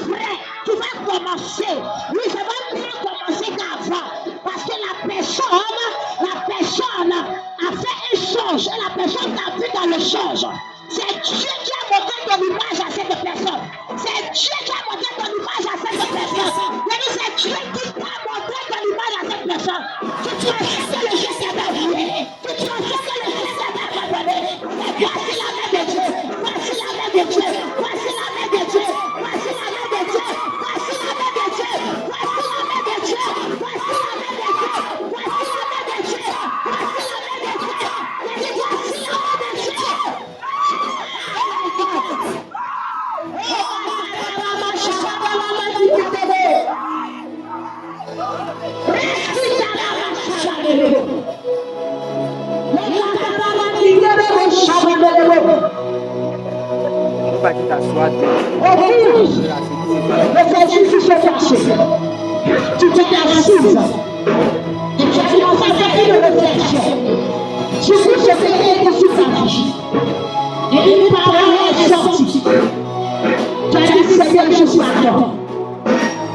vraie qui va commencer. Oui, ça va mieux commencer qu'avant. Parce que la personne a fait un songe et la personne t'a vu dans le songe. C'est Dieu qui a montré ton image à cette personne. C'est Dieu qui a montré ton image à cette personne. C'est Dieu qui t'a montré ton image à cette personne. Tu pensais que le Dieu t'avait oublié. Tu pensais que le Dieu t'avait abandonné. Mais voici la main de Dieu. Voici la main de Dieu. Voici la main de Dieu. Voici la main de Dieu. Voici la main de Dieu. Voici la main de Dieu. Voici la main de Dieu. Voici la main de Dieu. Voici la main de Dieu. Voici la main de Dieu. On va t'asseoir. Les Jésus sont passés. Tu t'es assise. Et tu as commencé à faire une réflexion. Sur tout ce qui est écrit sur ta vie. Et une parole est sortie. Tu as dit Seigneur, je suis à toi.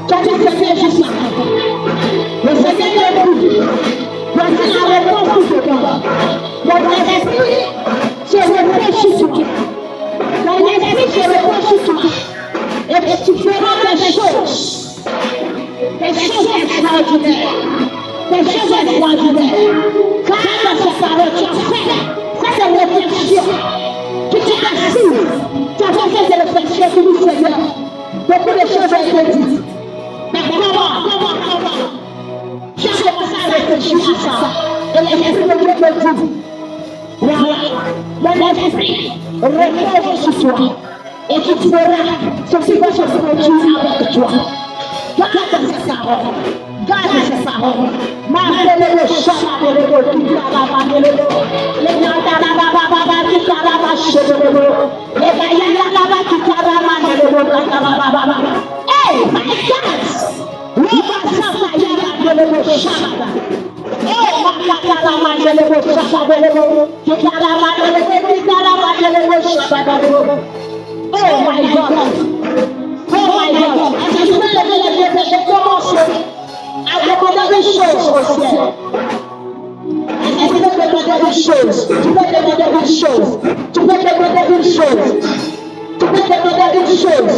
Tu as dit Seigneur, je suis à toi. Le Seigneur est pour. Voici la réponse pour toi. Mon esprit se repose sur toi. Mon esprit se repose sur toi. Et tu feras des choses. Des choses extraordinaires. Des choses extraordinaires. Car dans cette parole, tu as fait cette réflexion. Tu t'es assis. Tu as fait cette réflexion sur le Seigneur. Beaucoup de choses ont été dites. Mais comment tu as commencé à réfléchir à ça. Et l'Esprit de Dieu te dit, voilà, mon esprit repose sur toi. Et tu feras ce qui va se produire avec toi. Garde ces paroles. Garde ces paroles. Marre-le, chama-le, kitarabane-le. Le nantarababa, kitarabashe-le. Le bayalababa, kitarabane-le. Hey, my God! Robasapa-yabane-le, chama-le. Oh, makatarabane-le, chama-le. Kitarabane-le, kitarabane-le, chama-le. Oh my God! Oh my God! Est-ce que tu peux lever les yeux et commencer à demander des choses au ciel? Est-ce que tu peux demander des choses? Tu peux demander des choses. Tu peux demander une chose. Tu peux demander une chose.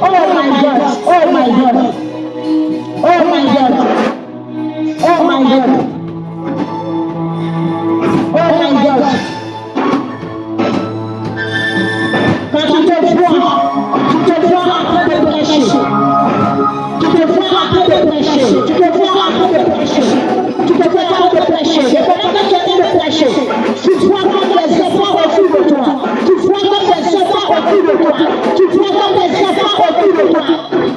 Oh my God! Oh my God! Oh my God! Oh my God! Oh my God! Quand tu te vois en train de prêcher, tu te vois en train de prêcher, tu te vois en train de prêcher, tu te vois en train de prêcher, et pendant que tu es en train de prêcher, tu vois comme des enfants autour de toi, tu vois comme des enfants autour de toi, tu vois comme des enfants autour de toi.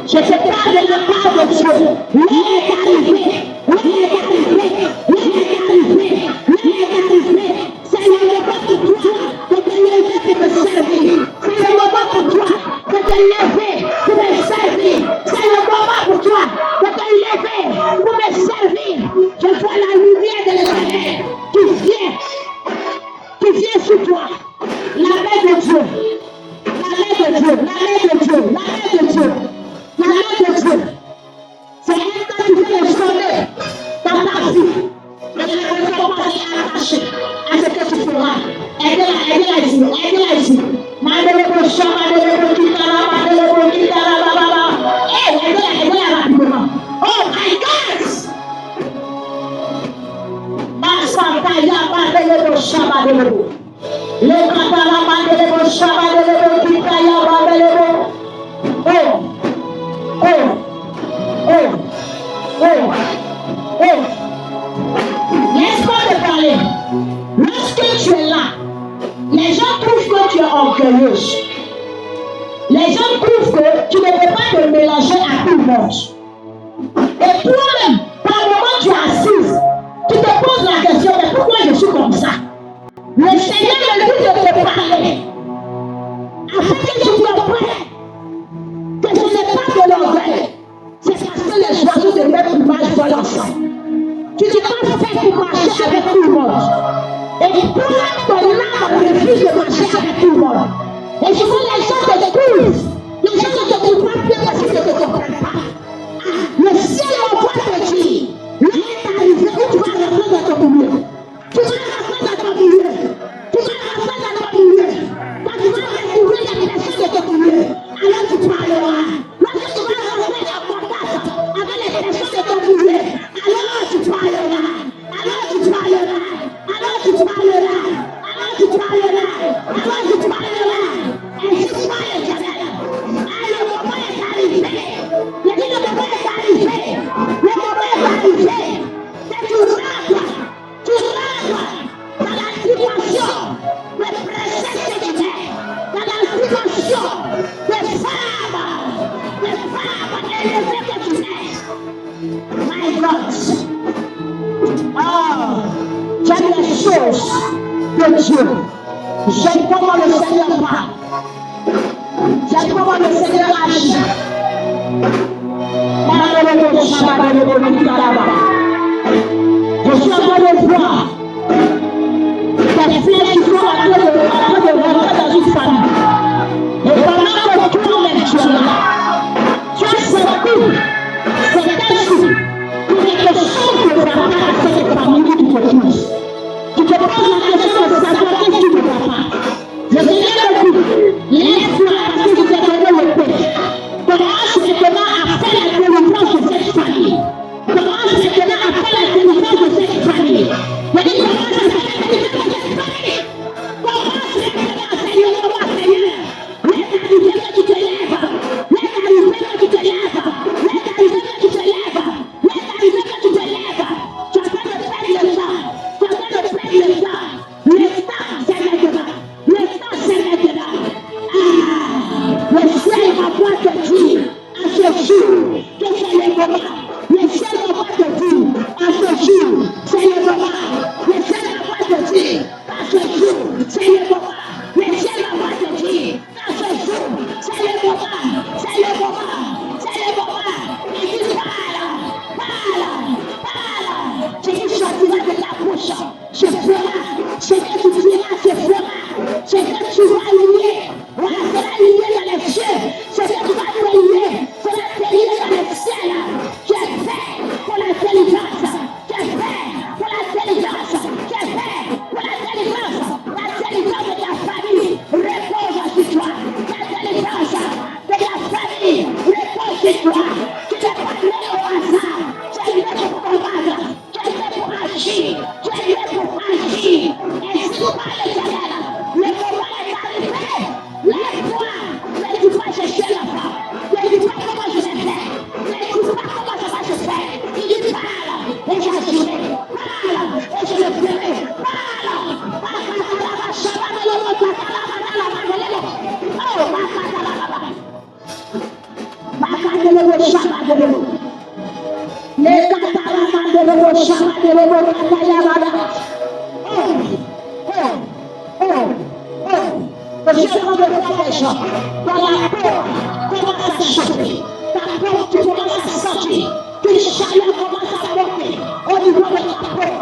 Je te parle de la part de Dieu. L'heure est arrivée, l'heure est arrivée, l'heure est arrivée, l'heure est arrivée. C'est le moment pour toi de te lever pour me servir. C'est le moment pour toi de te lever pour me servir. C'est le moment pour toi de te lever pour me servir. Je vois la lumière de l'Éternel qui vient sur toi. La main de Dieu. La main de Dieu. La main de Dieu. La main de Dieu. La main de Dieu. C'est un temps qui vient de sonner dans ta vie. Et je ne veux pas attaché à ce que tu feras. Aide-la ici. Aide-la ici. Aide-la rapidement. Oh my God! Masantaya Badelebo Shabadelebo. Le Katala Badelebo Shabadelebo Kitaya Badelebo. Oh! Laisse-moi te parler. Lorsque tu es là, les gens trouvent que tu es orgueilleuse. Les gens trouvent que tu ne peux pas te mélanger à tout le monde. Et toi-même, par moment tu es assise, tu te poses la question, mais pourquoi je suis comme ça? Le Seigneur me dit de te parler. Afin que tu comprennes que ce n'est pas de l'orgueil. C'est parce que les oiseaux de même plumage volent ensemble. Tu n'es pas fait pour marcher avec tout le monde. Et toi-même, ton âme refuse de marcher avec tout le monde. Et souvent, les gens te découvrent. Les gens ne te comprennent plus parce qu'ils ne te comprennent pas. Le ciel m'envoie te dire, l'heure est arrivée où tu vas rentrer dans ton milieu. Tu vas rentrer dans ton milieu. Tu vas rentrer dans ton milieu. Quand tu vas retrouver la personne de ton milieu, alors tu parleras. Lorsque tu vas rentrer en contact avec les personnes de ton milieu, alors tu parleras. Alors tu parleras. Alors tu parleras. Alors tu parleras. Alors tu parleras. Et tu parles éternel. Le moment est arrivé. Le moment est arrivé. Le moment est arrivé. Et tu rentres dans la dimension de princesse extraordinaire, dans la dimension de femme élevée que tu es. My God. Oh, j'aime les choses de Dieu. J'aime comment le Seigneur parle. J'aime comment le Seigneur agit. Je suis en train de voir des flèches qui sont en train de rentrer dans une famille. Et pendant que toi-même tu es là, tu as senti cet esprit pour quelque chose de la part de cette famille qui te touche. Tu te poses la question de savoir qu'est-ce qui ne va pas. Le Seigneur te dit, laisse-moi parce que je t'ai donné le paix. Commence maintenant à faire la délivrance de cette famille. Commence maintenant à faire la délivrance de cette famille. Je dis, commence à faire la délivrance de cette famille. Commence maintenant à Seigneur, Seigneur. Laisse arriver que tu te lèves. Laisse arriver que tu te lèves. Laisse arriver que tu te lèves. Laisse arriver que tu te lèves. Tu as besoin de perdre le temps. Tu as besoin de perdre le temps. Le temps, c'est maintenant. Le temps, c'est maintenant. Le ciel va pas te dire à ce jour que c'est le moment. Le ciel va pas te dire à ce jour c'est le moment. Le ciel va pas te dire à ce jour c'est le moment. Le ciel va pas te dire à ce jour c'est le moment. C'est le moment. C'est le moment. Il dit parle. Ce qui sortira de ta bouche se fera. Ce que tu diras se fera. Ce que tu vas lier sera lié dans les cieux. Ce que tu vas lier sera lié dans les cieux. Tu es fait pour la délivrance. Tu es fait pour la délivrance. Tu es fait pour la délivrance. La délivrance de ta famille repose sur toi. La délivrance de ta famille repose sur toi. Tu n'es pas né au hasard. Tu es né pour combattre. Tu es né pour agir. Tu es né pour agir. Et si tu parles de l'Éternel, le moment est arrivé. Lève-toi. Ne dis pas je suis là-bas. Ne dis pas comment je vais faire. Ne dis pas comment ça va se faire. Il dit parle et j'agirai. Parle et je le ferai. Parle. Je suis en train de voir des gens dans la peur commence à chauffer. Ta peur, tu commences à sentir qu'une chaleur commence à monter au niveau de ta peur.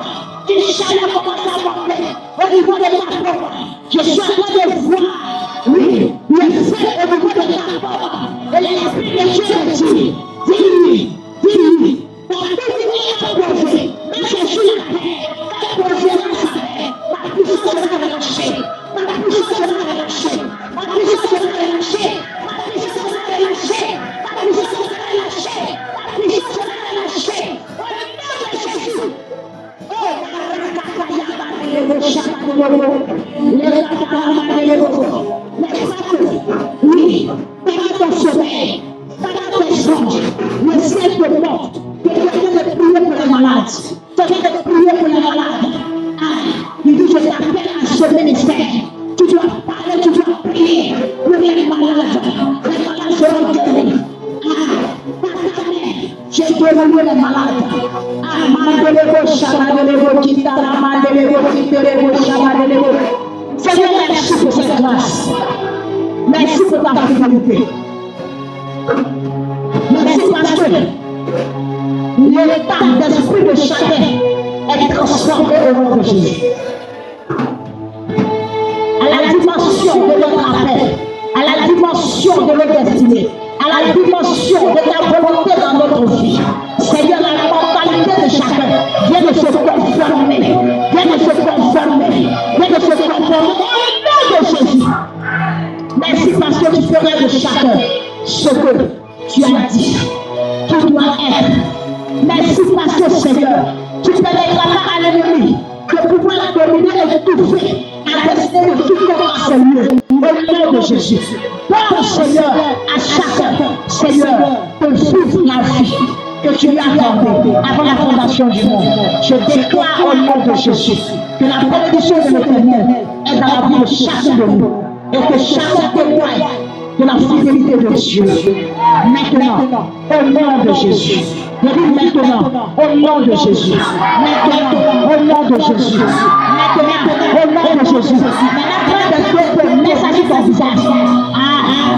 Qu'une chaleur commence à monter au niveau de ta peur. Je suis en train de voir, oui, le feu au niveau de ta peur. Et l'esprit de Dieu me dit, dis-lui. Ton béni est posé. Mais je suis la paix. Quand posera sa paix, ma puissance sera relâchée. Ma puissance sera relâchée. Ma puissance sera relâchée. Ma puissance sera relâchée. Ma puissance sera relâchée. Ma puissance sera relâchée. Au nom de Jésus. Oh, oui, pendant ton sommeil, pendant tes songes, le ciel te montre que tu es en train de prier pour les malades. Tu es en train de prier pour les malades. Il dit, je t'appelle à ce ministère. Tu dois parler, tu dois prier pour les malades. Les malades seront guéris. J'ai guéri les malades. Seigneur, merci pour cette grâce. Merci pour ta fidélité. Merci parce que l'état d'esprit de chacun est transformé au nom de Jésus. À la dimension de notre appel, à la dimension de notre destinée, à la dimension de ta volonté dans notre vie. Seigneur, la mentalité de chacun vient de se conformer, vient de se conformer, vient de se conformer au nom de Jésus. Merci parce que tu feras de chacun ce que tu as dit, qui doit être. Merci parce que Seigneur, tu permettras à l'ennemi de pouvoir dominer et étouffer la destinée de quiconque en ce lieu. Au nom de Jésus. Donne, Seigneur, à chacun, Seigneur, de vivre la vie que tu lui as accordée avant la fondation du monde. Je déclare au nom de Jésus que la bénédiction de l'Éternel est dans la vie de chacun de nous et que chacun témoigne de la fidélité de Dieu. Maintenant, au nom de Jésus. Je dis maintenant, au nom de Jésus. Maintenant, au nom de Jésus. Maintenant, au nom de Jésus. Maintenant, prends des doigts, mets ça sur ton visage.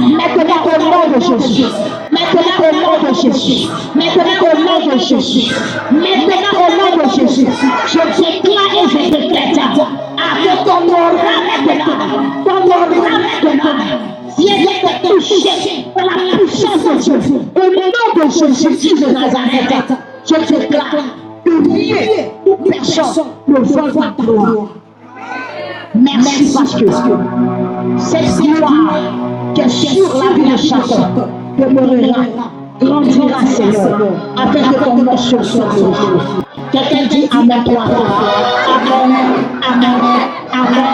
Maintenant, au nom de Jésus. Maintenant, au nom de Jésus. Maintenant, au nom de Jésus. Maintenant, au nom de Jésus. Je déclare et je décrète que ton aura maintenant, ton aura maintenant, viens te toucher par la puissance de Dieu. Au nom de Jésus de Nazareth, je déclare que rien, toute personne ne vole ta gloire. Merci parce que cette gloire qui est sur la vie de chacun demeurera, grandira, Seigneur, afin que ton nom soit glorifié. Quelqu'un dit Amen, toi. Amen, Amen, Amen,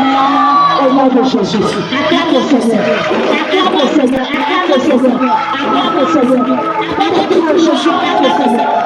au nom de Jésus. Acclame le Seigneur, acclame le Seigneur, acclame le Seigneur, acclame le Seigneur, acclame le Seigneur, acclame le Seigneur.